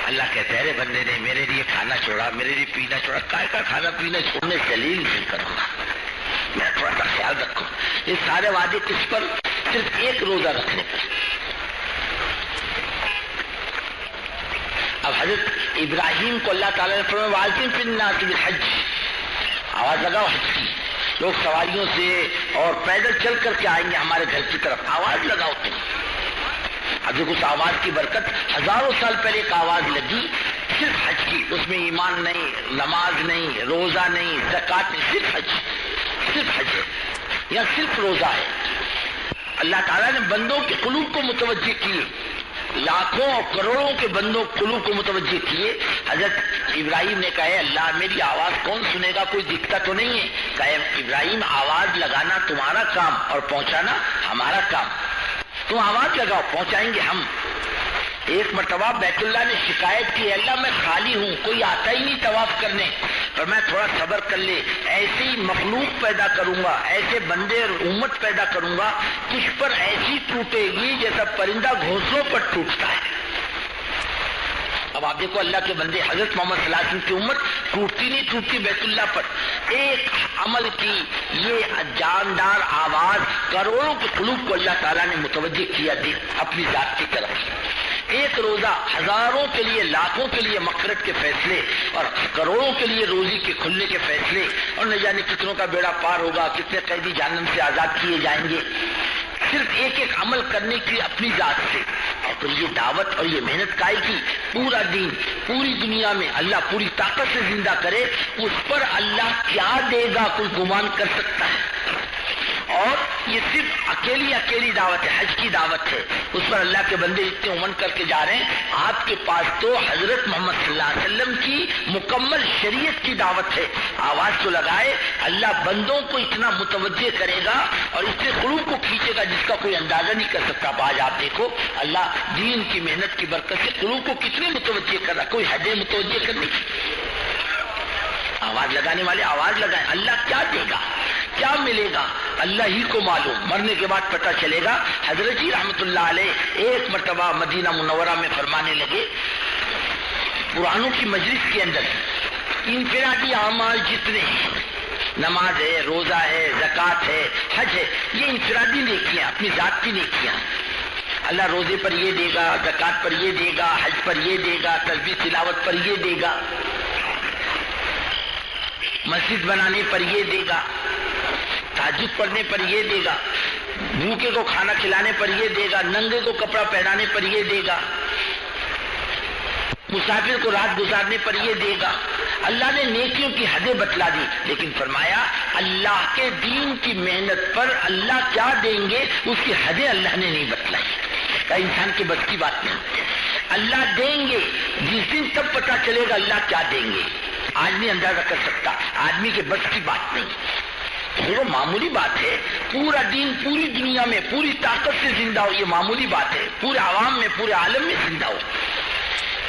اللہ کہتے ہیں ارے بندے نے میرے لیے کھانا چھوڑا، میرے لیے پینا چھوڑا. کائے کا کھانا پینا چھوڑنے دلیل نہیں کروں گا، میں تھوڑا سا خیال رکھوں. یہ سارے وعدے کس پر؟ صرف ایک روزہ رکھنے پر. اب حضرت ابراہیم کو اللہ تعالیٰ نے فرمایا وَأَذِّن فِي النَّاسِ بِالْحَجِّ، آواز لگاؤ حج کی. لوگ سواریوں سے اور پیدل چل کر کے آئیں گے ہمارے گھر کی طرف، آواز لگاؤ تم. اب دیکھو اس آواز کی برکت، ہزاروں سال پہلے ایک آواز لگی صرف حج کی. اس میں ایمان نہیں، نماز نہیں، روزہ نہیں، زکوٰۃ نہیں، صرف حج. صرف حج ہے یا صرف روزہ ہے. اللہ تعالیٰ نے بندوں کے قلوب کو متوجہ کیے، لاکھوں اور کروڑوں کے بندوں قلوب کو متوجہ کیے. حضرت ابراہیم نے کہا اللہ میری آواز کون سنے گا، کوئی دکھتا تو نہیں ہے. کہا ابراہیم آواز لگانا تمہارا کام اور پہنچانا ہمارا کام. تم آواز لگاؤ، پہنچائیں گے ہم. ایک مرتبہ بیت اللہ نے شکایت کی اللہ میں خالی ہوں، کوئی آتا ہی نہیں طواف کرنے. پر میں تھوڑا صبر کر لے، ایسی مخلوق پیدا کروں گا، ایسے بندے اور امت پیدا کروں گا، تجھ پر ایسی ٹوٹے گی جیسا پرندہ گھونسلوں پر ٹوٹتا ہے. اب آپ دیکھو اللہ کے بندے، حضرت محمد صلی اللہ علیہ وسلم کی امت ٹوٹتی نہیں ٹوٹتی بیت اللہ پر. ایک عمل کی یہ جاندار آواز کروڑوں کے قلوب کو اللہ تعالیٰ نے متوجہ کیا دی اپنی ذات کی طرف. ایک روزہ ہزاروں کے لیے، لاکھوں کے لیے مغفرت کے فیصلے اور کروڑوں کے لیے روزی کے کھلنے کے فیصلے، اور نہ جانے کتنوں کا بیڑا پار ہوگا، کتنے قیدی جہنم سے آزاد کیے جائیں گے صرف ایک ایک عمل کرنے کی اپنی ذات سے. اور پھر یہ دعوت اور یہ محنت کائی کی پورا دین پوری دنیا میں اللہ پوری طاقت سے زندہ کرے، اس پر اللہ کیا دے گا کوئی گمان کر سکتا ہے؟ اور یہ صرف اکیلی دعوت ہے، حج کی دعوت ہے. اس پر اللہ کے بندے اتنے امن کر کے جا رہے ہیں. آپ کے پاس تو حضرت محمد صلی اللہ علیہ وسلم کی مکمل شریعت کی دعوت ہے. آواز تو لگائے، اللہ بندوں کو اتنا متوجہ کرے گا اور اس سے قلوب کو کھینچے گا جس کا کوئی اندازہ نہیں کر سکتا. آج آپ دیکھو اللہ دین کی محنت کی برکت سے قلوب کو کتنے متوجہ کر رہا، کوئی حد ہے متوجہ کرنے کی. آواز لگانے والے آواز لگائیں، اللہ کیا دے گا، کیا ملے گا. اللہ ہی کو معلوم، مرنے کے بعد پتہ چلے گا۔ حضرت جی رحمت اللہ علیہ ایک مرتبہ مدینہ منورہ میں فرمانے لگے، قرآنوں کی مجلس کے اندر انفرادی اعمال جتنے ہیں، نماز ہے، روزہ ہے، زکوٰۃ ہے، حج ہے، یہ انفرادی نیکیاں، اپنی ذات کی نیکیاں، اللہ روزے پر یہ دے گا، زکوٰۃ پر یہ دے گا، حج پر یہ دے گا، تسبیح تلاوت پر یہ دے گا، مسجد بنانے پر یہ دے گا، تہجد پڑھنے پر یہ دے گا، بھوکے کو کھانا کھلانے پر یہ دے گا، ننگے کو کپڑا پہنانے پر یہ دے گا، مسافر کو رات گزارنے پر یہ دے گا۔ اللہ نے نیکیوں کی حدیں بتلا دی، لیکن فرمایا اللہ کے دین کی محنت پر اللہ کیا دیں گے اس کی حدیں اللہ نے نہیں بتلائی، کہ انسان کی بس کی بات نہیں۔ اللہ دیں گے جس دن تب پتہ چلے گا اللہ کیا دیں گے، آج نہیں اندازہ کر سکتا، آدمی کے بس کی بات نہیں۔ وہ معمولی بات ہے، پورا دین پوری دنیا میں پوری طاقت سے زندہ ہو، یہ معمولی بات ہے، پورے عوام میں پورے عالم میں زندہ ہو،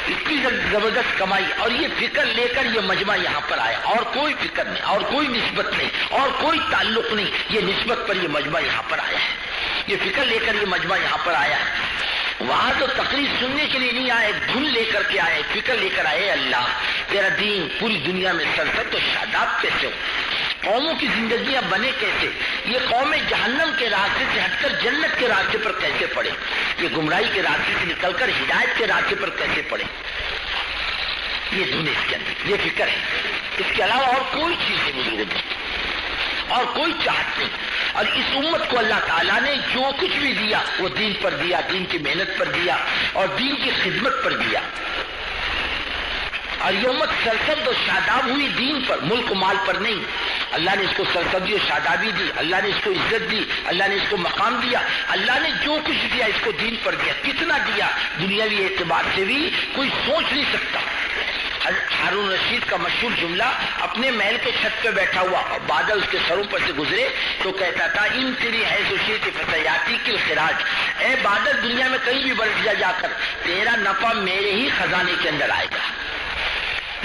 اتنی زبردست کمائی، اور یہ فکر لے کر یہ مجمع یہاں پر آیا، اور کوئی فکر نہیں، اور کوئی نسبت نہیں، اور کوئی تعلق نہیں، یہ نسبت پر یہ مجمع یہاں پر آیا ہے، یہ فکر لے کر یہ مجمع یہاں پر آیا ہے۔ وہاں تو تقریر سننے کے لیے نہیں آئے، دھن لے کر کے آئے، فکر لے کر آئے، اللہ تیرا دین پوری دنیا میں سرسبز و شاداب کیسے ہو، قوموں کی زندگیاں بنے کیسے، یہ قومیں جہنم کے راستے سے ہٹ کر جنت کے راستے پر کیسے پڑے، یہ گمراہی کے راستے سے نکل کر ہدایت کے راستے پر کیسے پڑے، یہ دھن اس کے اندر، یہ فکر ہے، اس کے علاوہ اور کوئی چیز نہیں بزرگوں نہیں، اور کوئی چاہت نہیں۔ اور اس امت کو اللہ تعالیٰ نے جو کچھ بھی دیا وہ دین پر دیا، دین کی محنت پر دیا، اور دین کی خدمت پر دیا، اور یہ امت سرسبز و شاداب ہوئی دین پر، ملک و مال پر نہیں۔ اللہ نے اس کو سرسبزی و شادابی دی، اللہ نے اس کو عزت دی، اللہ نے اس کو مقام دیا، اللہ نے جو کچھ دیا اس کو دین پر دیا۔ کتنا دیا دنیاوی اعتبار سے بھی کوئی سوچ نہیں سکتا۔ ہارون رشید کا مشہور جملہ، اپنے محل کے چھت پہ بیٹھا ہوا اور بادل اس کے سروں پر سے گزرے تو کہتا تھا ان تیری ہے سوشی کی فتحیاتی کی خراج، اے بادل دنیا میں کہیں بھی برس جا کر تیرا نفع میرے ہی خزانے کے اندر آئے گا۔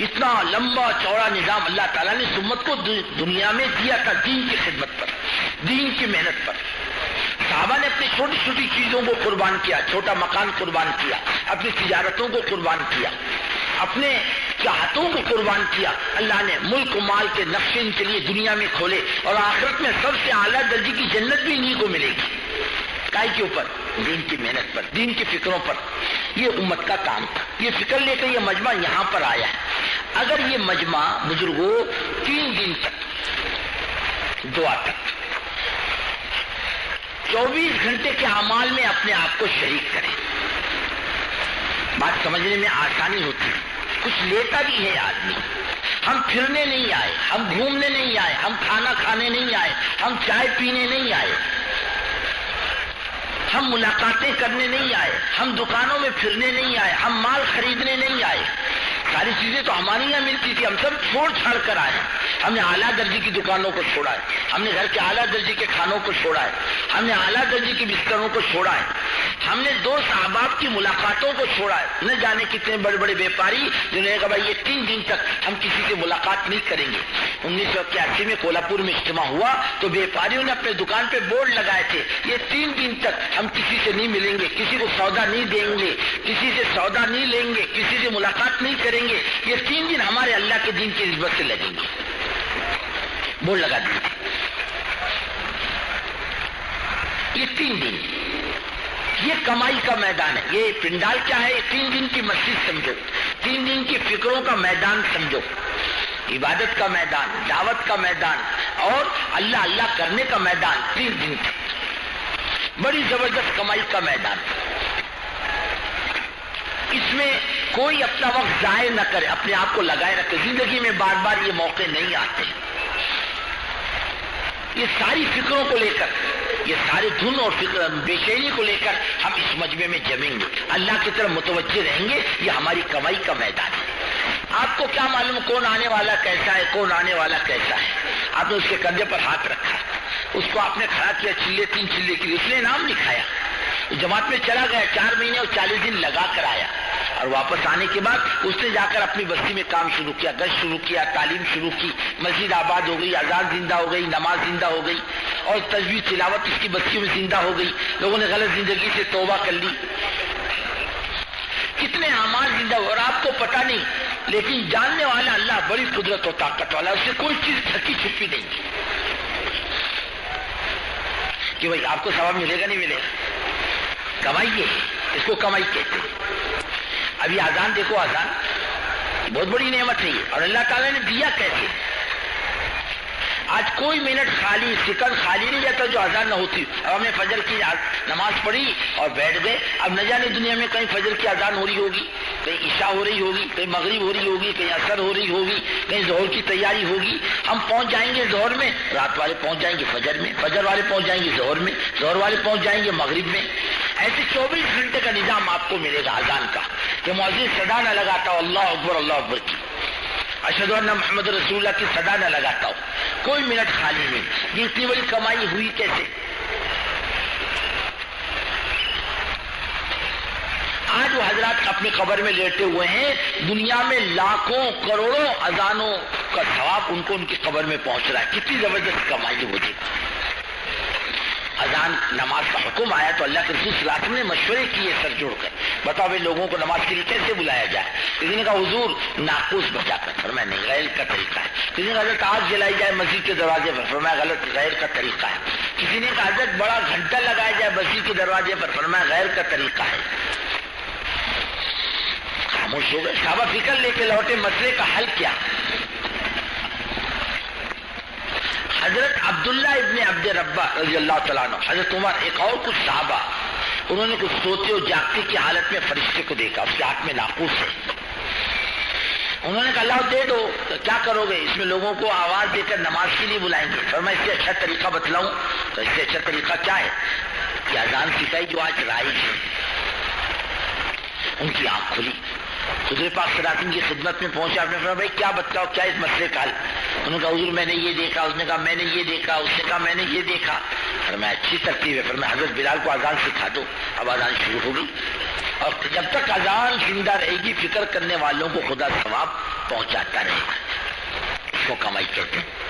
اتنا لمبا چوڑا نظام اللہ تعالیٰ نے امت کو دنیا میں دیا تھا، دین کی خدمت پر، دین کی محنت پر۔ صحابہ نے اپنی چھوٹی چھوٹی چیزوں کو قربان کیا، چھوٹا مکان قربان کیا، اپنی تجارتوں کو قربان کیا، اپنے چاہتوں کو قربان کیا۔ اللہ نے ملک و مال کے نقشے ان کے لیے دنیا میں کھولے، اور آخرت میں سب سے اعلیٰ درجے کی جنت بھی انہیں کو ملے گی۔ کائے کے اوپر؟ دین کی محنت پر، دین کی فکروں پر۔ یہ امت کا کام تھا، یہ فکر لے کر یہ مجمع یہاں پر آیا ہے۔ اگر یہ مجمع بزرگوں 3 دن تک دعا تک 24 گھنٹے کے اعمال میں اپنے آپ کو شریک کرے، بات سمجھنے میں آسانی ہوتی ہے۔ کچھ لیتا بھی ہے آدمی، ہم پھرنے نہیں آئے، ہم گھومنے نہیں آئے، ہم کھانا کھانے نہیں آئے، ہم چائے پینے نہیں آئے، ہم ملاقاتیں کرنے نہیں آئے، ہم دکانوں میں پھرنے نہیں آئے، ہم مال خریدنے نہیں آئے۔ ساری چیزیں تو ہماری یہاں ملتی تھی، ہم سب چھوڑ چھاڑ کر آئے۔ ہم نے اعلیٰ درجے کی دکانوں کو چھوڑا ہے، ہم نے گھر کے اعلیٰ درجے کے کھانوں کو چھوڑا ہے، ہم نے اعلیٰ درجے کے بستروں کو چھوڑا ہے، ہم نے دوست احباب کی ملاقاتوں کو چھوڑا ہے۔ نہ جانے کتنے بڑے بڑے بیپاری جنہوں نے کہا بھائی یہ 3 دن تک ہم کسی سے ملاقات نہیں کریں گے۔ 1981 میں کولہاپور میں اجتماع ہوا تو بیپاریوں نے اپنے دکان پہ بورڈ لگائے تھے، یہ 3 دن تک ہم کسی سے نہیں ملیں گے، کسی کو سودا نہیں دیں گے، کسی سے سودا نہیں لیں گے، کسی سے ملاقات نہیں کریں گے، یہ 3 دن ہمارے اللہ کے دین کی نسبت سے لگیں گے۔ بورڈ لگا دیے، یہ 3 دن یہ کمائی کا میدان ہے۔ یہ پنڈال کیا ہے؟ 3 دن کی مسجد سمجھو، 3 دن کی فکروں کا میدان سمجھو، عبادت کا میدان، دعوت کا میدان، اور اللہ اللہ کرنے کا میدان۔ 3 دن بڑی زبردست کمائی کا میدان۔ اس میں کوئی اپنا وقت ضائع نہ کرے، اپنے آپ کو لگائے رکھے۔ زندگی میں بار بار یہ موقع نہیں آتے۔ یہ ساری فکروں کو لے کر، یہ سارے دھن اور فکر بے چینی کو لے کر ہم اس مجمع میں جمیں گے، اللہ کی طرف متوجہ رہیں گے۔ یہ ہماری کمائی کا میدان ہے۔ آپ کو کیا معلوم کون آنے والا کیسا ہے، کون آنے والا کیسا ہے؟ آپ نے اس کے کندھے پر ہاتھ رکھا، اس کو آپ نے کھڑا کیا چلے 3 چلے کے لیے، اس نے نام لکھایا، جماعت میں چلا گیا، 4 مہینے اور 40 دن لگا کر آیا، اور واپس آنے کے بعد اس نے جا کر اپنی بستی میں کام شروع کیا، گشت شروع کیا، تعلیم شروع کی، مسجد آباد ہو گئی، اذان زندہ ہو گئی، نماز زندہ ہو گئی، اور تسبیح تلاوت اس کی بستیوں میں زندہ ہو گئی، لوگوں نے غلط زندگی سے توبہ کر لی، کتنے اعمال زندہ ہو، اور آپ کو پتہ نہیں، لیکن جاننے والا اللہ بڑی قدرت و طاقت والا، اس سے کوئی چیز چھپی چھپی نہیں کہ بھائی آپ کو ثواب ملے گا نہیں ملے گا، کمائیے، اس کو کمائی کہتے ہیں۔ ابھی اذان دیکھو، اذان بہت بڑی نعمت ہے اور اللہ تعالیٰ نے دیا کیسے؟ آج کوئی منٹ خالی، سیکنڈ خالی نہیں جاتا جو اذان نہ ہوتی۔ اب ہم نے فجر کی نماز پڑھی اور بیٹھ گئے، اب نہ جانے دنیا میں کہیں فجر کی اذان ہو رہی ہوگی، کہیں عشاء ہو رہی ہوگی، کہیں مغرب ہو رہی ہوگی، کہیں عصر ہو رہی ہوگی، کہیں ظہر کی تیاری ہوگی۔ ہم پہنچ جائیں گے ظہر میں، رات والے پہنچ جائیں گے فجر میں، فجر والے پہنچ جائیں گے ظہر میں، ظہر والے پہنچ جائیں گے مغرب میں۔ ایسے 24 گھنٹے کا نظام آپ کو ملے گا اذان کا، کہ مؤذن صدا نہ لگاتا ہو اللہ اکبر اللہ اکبر کی، اشہد ان محمد رسول اللہ کی صدا نہ لگاتا ہو، کوئی منٹ خالی نہیں۔ یہ اتنی بڑی کمائی ہوئی کیسے؟ آج وہ حضرات اپنی قبر میں لیٹے ہوئے ہیں، دنیا میں لاکھوں کروڑوں اذانوں کا ثواب ان کو ان کی قبر میں پہنچ رہا ہے۔ کتنی زبردست کمائی ہے وہ جی۔ اذان نماز کا حکم آیا تو اللہ کے رسول صلی اللہ علیہ وسلم نے مشورے کیے سر جوڑ کر، بتاؤ بھائی لوگوں کو نماز کے لیے کیسے بلایا جائے؟ کسی نے کہا حضور ناقوس بجا کر، فرمایا نہیں، غیر کا طریقہ ہے۔ کسی نے کہا حضرت آگ جلائی جائے مسجد کے دروازے پر، فرمایا غلط، غیر کا طریقہ ہے۔ کسی نے کہا حضرت بڑا گھنٹہ لگایا جائے مسجد کے دروازے پر، فرمایا غیر کا طریقہ ہے۔ خاموش ہو گئے، صحابہ فکر لے کے لوٹے، مسئلے کا حل کیا؟ حضرت عبداللہ ابن عبد ربہ رضی اللہ تعالیٰ عنہ، حضرت عمر، ایک اور کچھ صحابہ، انہوں نے کچھ سوتے و جاگتے کی حالت میں فرشتے کو دیکھا، اس کے ہاتھ میں ناقوس ہے۔ انہوں نے کہا اللہ دے دو، تو کیا کرو گے؟ اس میں لوگوں کو آواز دے کر نماز کے لیے بلائیں گے۔ فرمایا اس سے اچھا طریقہ بتلاؤں؟ تو اس سے اچھا طریقہ کیا ہے کہ اذان سکھائی جو آج رائج ہے۔ ان کی آنکھ کھلی، حضور پاک صلی اللہ علیہ وسلم کی خدمت میں پہنچا، آپ نے فرمایا بھائی کیا بتلاؤ، کیا اس مسئلے کا حل؟ انہوں نے کہا حضور میں نے یہ دیکھا، اس نے کہا میں نے یہ دیکھا، اس نے کہا میں نے یہ دیکھا۔ فرمایا اچھی ترتیب ہے، فرمایا حضرت بلال کو اذان سکھا دو۔ اب اذان شروع ہو گئی، اور جب تک اذان زندہ رہے گی فکر کرنے والوں کو خدا ثواب پہنچاتا رہے گا، اس کو کمائی کہتے ہیں۔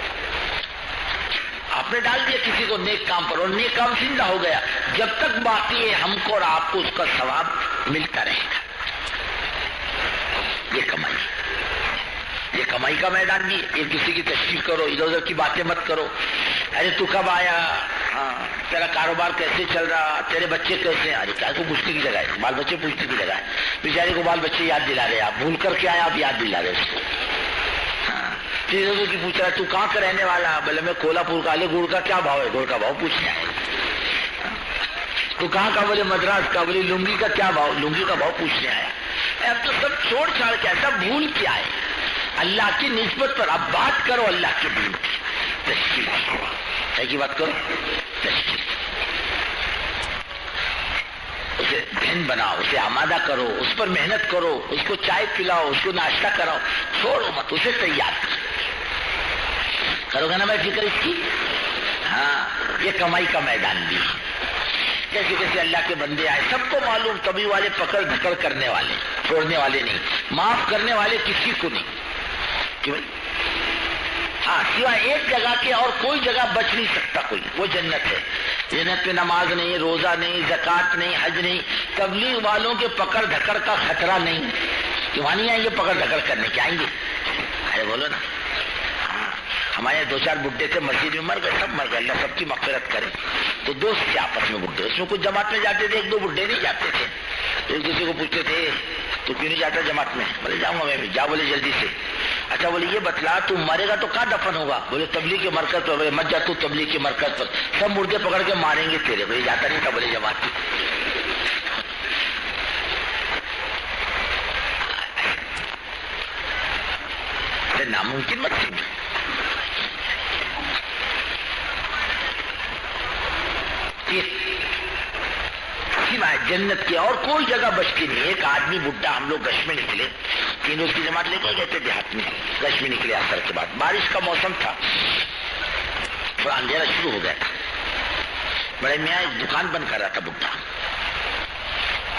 آپ نے ڈال دیا کسی کو نیک کام پر اور نیک کام زندہ ہو گیا، جب تک باقی ہے ہم کو اور آپ کو اس کا ثواب ملتا رہے گا۔ یہ کمائی، یہ کمائی کا میدان بھی۔ یہ کسی کی تشریح کرو، ادھر ادھر کی باتیں مت کرو، ارے تو کب آیا، ہاں تیرا کاروبار کیسے چل رہا، تیرے بچے کیسے؟ ارے کیا کو پوچھنے کی جگہ ہے، بال بچے پوچھنے کی جگہ ہے، بیچارے کو بال بچے یاد دلا رہے، آپ بھول کر کے آئے آپ یاد دلا رہے اس کو۔ ہاں پھر ادھر کی پوچھ رہا ہے تو کہاں کا رہنے والا، بولے میں کولہا پور کا، لے گڑ کا کیا بھاؤ ہے، گڑ کا بھاؤ پوچھنے آئے۔ تو کہاں کا، بولے مدراس کا، بولے لنگی کا کیا بھاؤ، لنگی کا بھاؤ پوچھنے آیا۔ اب تو سب چھوڑ چھاڑ کے ایسا بھول کیا ہے اللہ کی نسبت پر، اب بات کرو اللہ کے دین کی، تشکیل کی بات کرو، تشکیل اسے دھن بناؤ، اسے آمادہ کرو، اس پر محنت کرو، اس کو چائے پلاؤ، اس کو ناشتہ کراؤ، چھوڑو مت، اسے تیار کرو گے نا بھائی فکر اس کی۔ ہاں یہ کمائی کا میدان بھی ہے۔ کیسے کیسے اللہ کے بندے آئے، سب کو معلوم، طبی والے پکڑ دھکڑ کرنے والے، چھوڑنے والے نہیں، معاف کرنے والے کسی کو نہیں کہ بھائی ہاں سوائے ایک جگہ کے اور کوئی جگہ بچ نہیں سکتا کوئی، وہ جنت ہے۔ جنت میں نماز نہیں، روزہ نہیں، زکوٰۃ نہیں، حج نہیں، تبلیغ والوں کے پکڑ دھکڑ کا خطرہ نہیں، کہ وہاں نہیں آئیں گے پکڑ دھکڑ کرنے کے، آئیں گے؟ ارے بولو نا، ہمارے 2-4 بڈھے تھے مسجد میں، مر گئے، سب مر گئے، اللہ سب کی مغفرت کرے۔ تو دوست تھے آپس میں بڈھے، اس میں کچھ جماعت میں جاتے تھے، 1-2 بڈھے نہیں جاتے تھے، ایک دوسرے کو پوچھتے تھے تو کیوں نہیں جاتا جماعت میں؟ بولے جاؤں گا میں بھی، جا بولے جلدی سے۔ اچھا بولے یہ بتلا تو مرے گا تو کہاں دفن ہوگا؟ بولے تبلیغ کے مرکز پر۔ بولے مت جا تو تبلیغ کے مرکز پر، سب مردے پکڑ کے ماریں گے تیرے۔ بولے جاتا نہیں تھا، بولے جماعت کی۔ ناممکن مت سمجھو، سوائے جنت کی اور کوئی جگہ بچتی نہیں۔ ایک آدمی بڈھا، ہم لوگ گش میں نکلے، 3 روز کی جماعت لے کے گئے تھے دیہات میں، گش میں نکلے عصر کے بعد، بارش کا موسم تھا، تھوڑا اندھیرا شروع ہو گیا تھا۔ بڑے میاں ایک دکان بند کر رہا تھا بڈھا،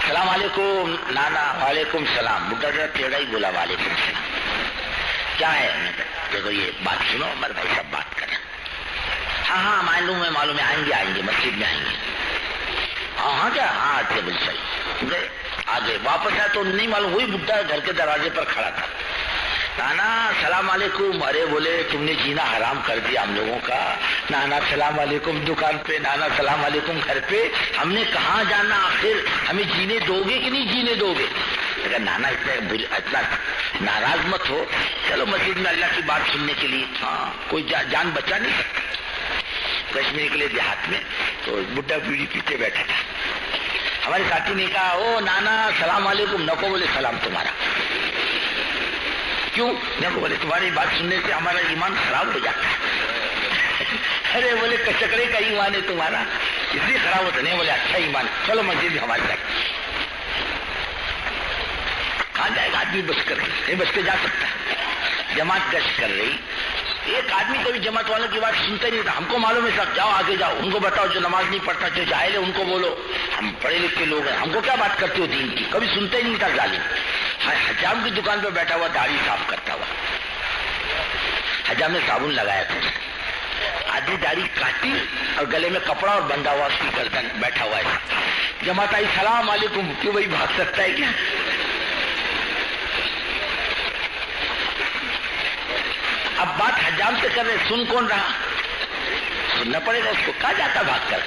السلام علیکم نانا، وعلیکم السلام، بڈھا ذرا ٹیڑھا ہی بولا وعلیکم السلام۔ کیا ہے؟ دیکھو یہ بات سنو، عمر بھائی سب بات کریں. ہاں معلوم ہے آئیں گے مسجد میں آئیں گے. ہاں کیا؟ ہاں ٹیبل صحیح گئے آگے واپس آیا تو نہیں معلوم، وہی بڈھا گھر کے دروازے پر کھڑا تھا. نانا سلام علیکم. ارے بولے تم نے جینا حرام کر دیا ہم لوگوں کا. نانا سلام علیکم دکان پہ، نانا سلام علیکم گھر پہ. ہم نے کہاں جانا، آخر ہمیں جینے دو گے کہ نہیں جینے دو گے؟ نانا اتنا ناراض مت ہو، چلو مسجد میں اللہ کی بات سننے کے لیے. ہاں کوئی جان بچا نہیں سکتا. کشمیر کے لیے دیہات میں تو بڈھا بیڑی پیتے بیٹھا تھا. ہمارے ساتھی نے کہا او نانا سلام علیکم. نکو بولے سلام تمہارا. کیوں؟ نکو بولے تمہاری بات سننے سے ہمارا ایمان خراب ہو جاتا ہے. ارے بولے کچکڑے کا ایمان ہے تمہارا، اس لیے خراب ہوتا نہیں. بولے اچھا ایمان، چلو مسجد میں ہمارے ساتھ. کہاں جائے گا آدمی بچ کر؟ نہیں بچ کے جا سکتا. جماعت گشت کر رہی، ایک آدمی کبھی جماعت والوں کی بات سنتا نہیں تھا. ہم کو معلوم ہے صاحب، جاؤ آگے جاؤ، ان کو بتاؤ جو نماز نہیں پڑھتا، جو جاہل ہے ان کو بولو. ہم پڑھے لکھے لوگ ہیں، ہم کو کیا بات کرتے ہو دین کی؟ کبھی سنتا ہی نہیں تھا ظالم. حجام کی دکان پہ بیٹھا ہوا داڑھی صاف کرتا ہوا. حجام نے صابن لگایا تھا، آدھی داڑھی کاٹی اور گلے میں کپڑا اور بندھا ہوا اس کی گردن بیٹھا ہوا ہے. جماعت آئی سلام علیکم. کیوں بھائی بھاگ سکتا ہے کیا؟ اب بات حجام سے کر رہے، سن کون رہا؟ سننا پڑے گا اس کو. کہاں جاتا بھاگ کر؟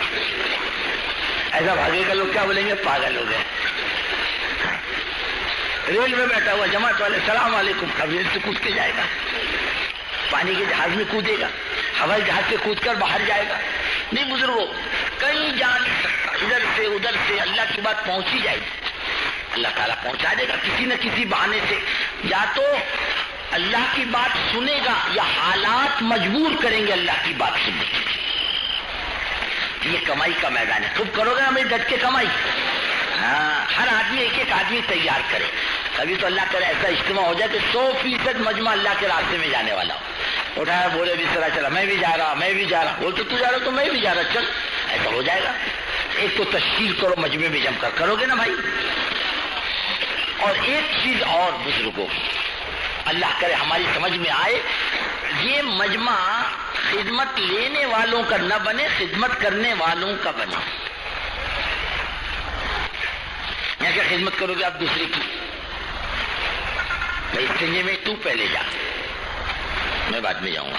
ایسا بھاگے گا لوگ کیا بولیں گے؟ پاگل ہو گئے. ریل میں بیٹھا ہوا جماعت والے سلام علیکم. اب ریل سے کود کے جائے گا؟ پانی کے جہاز میں کودے گا؟ ہوائی جہاز سے کود کر باہر جائے گا؟ نہیں بزرگوں، کہیں جا نہیں سکتا. ادھر سے اللہ کی بات پہنچی جائے گی، اللہ تعالیٰ پہنچا دے گا کسی نہ کسی بہانے سے. یا تو اللہ کی بات سنے گا یا حالات مجبور کریں گے اللہ کی بات سننے کے لیے. یہ کمائی کا میدان ہے. خوب کرو گے نا میری ڈٹ کے کمائی. ہاں ہر آدمی ایک ایک تیار کرے. کبھی تو اللہ کرے ایسا اجتماع ہو جائے کہ 100% مجمع اللہ کے راستے میں جانے والا ہو. اٹھایا بولے بسرا چلا، میں بھی جا رہا. بولتے تو جا رہا تو میں بھی جا رہا. چل ایسا ہو جائے گا. ایک تو تشکیل کرو مجمع میں جم کر، کرو گے نا بھائی. اور ایک چیز اور بزرگوں، اللہ کرے ہماری سمجھ میں آئے، یہ مجمع خدمت لینے والوں کا نہ بنے، خدمت کرنے والوں کا بنے. یا کیا خدمت کرو گے آپ دوسرے کی؟ میں استنجے میں تو پہلے جا، میں بعد میں جاؤں گا.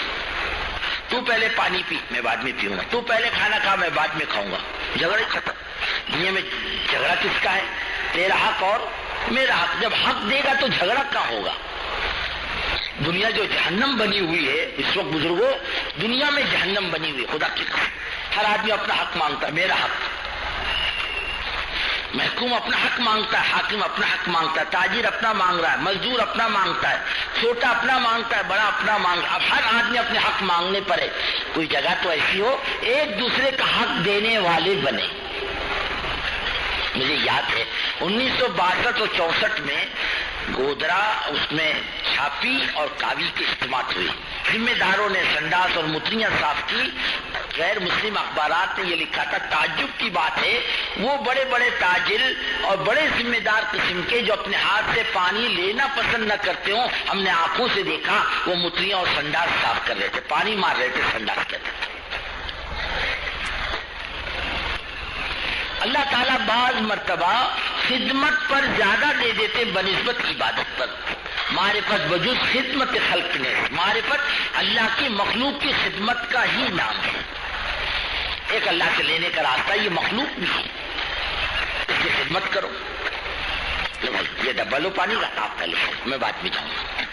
تو پہلے پانی پی، میں بعد میں پیوں گا. تو پہلے کھانا کھا، میں بعد میں کھاؤں گا. جھگڑے ختم. دنیا میں جھگڑا کس کا ہے؟ تیرا حق اور میرا حق. جب حق دے گا تو جھگڑا کہاں ہوگا؟ دنیا جو جہنم بنی ہوئی ہے اس وقت بزرگوں، دنیا میں جہنم بنی ہوئی خدا کی قسم. ہر آدمی اپنا حق مانگتا ہے، میرا حق. محکوم اپنا حق مانگتا ہے، حاکم اپنا حق مانگتا ہے، تاجر اپنا مانگ رہا ہے، مزدور اپنا مانگتا ہے، چھوٹا اپنا مانگتا ہے، بڑا اپنا مانگ. اب ہر آدمی اپنے حق مانگنے پڑے. کوئی جگہ تو ایسی ہو ایک دوسرے کا حق دینے والے بنے. مجھے یاد ہے 1962 اور 64 میں گودرا اس میں چھاپی اور کاوی کی اجتماع ہوئی. ذمہ داروں نے سنڈاس اور متریاں صاف کی. غیر مسلم اخبارات نے یہ لکھا تھا، تعجب کی بات ہے وہ بڑے بڑے تاجر اور بڑے ذمہ دار قسم کے جو اپنے ہاتھ سے پانی لینا پسند نہ کرتے ہوں، ہم نے آنکھوں سے دیکھا وہ متریاں اور سنڈاس صاف کر رہے تھے، پانی مار رہے تھے، سنڈاس کہتے تھے. اللہ تعالیٰ بعض مرتبہ خدمت پر زیادہ دے دیتے بنسبت عبادت پر. معرفت بجز خدمت خلق نے، معرفت اللہ کی مخلوق کی خدمت کا ہی نام ہے. ایک اللہ سے لینے کا راستہ یہ مخلوق بھی ہے، اس کی خدمت کرو. یہ ڈبہ لو پانی کا، آپ پہلے میں بعد میں جاؤں گا.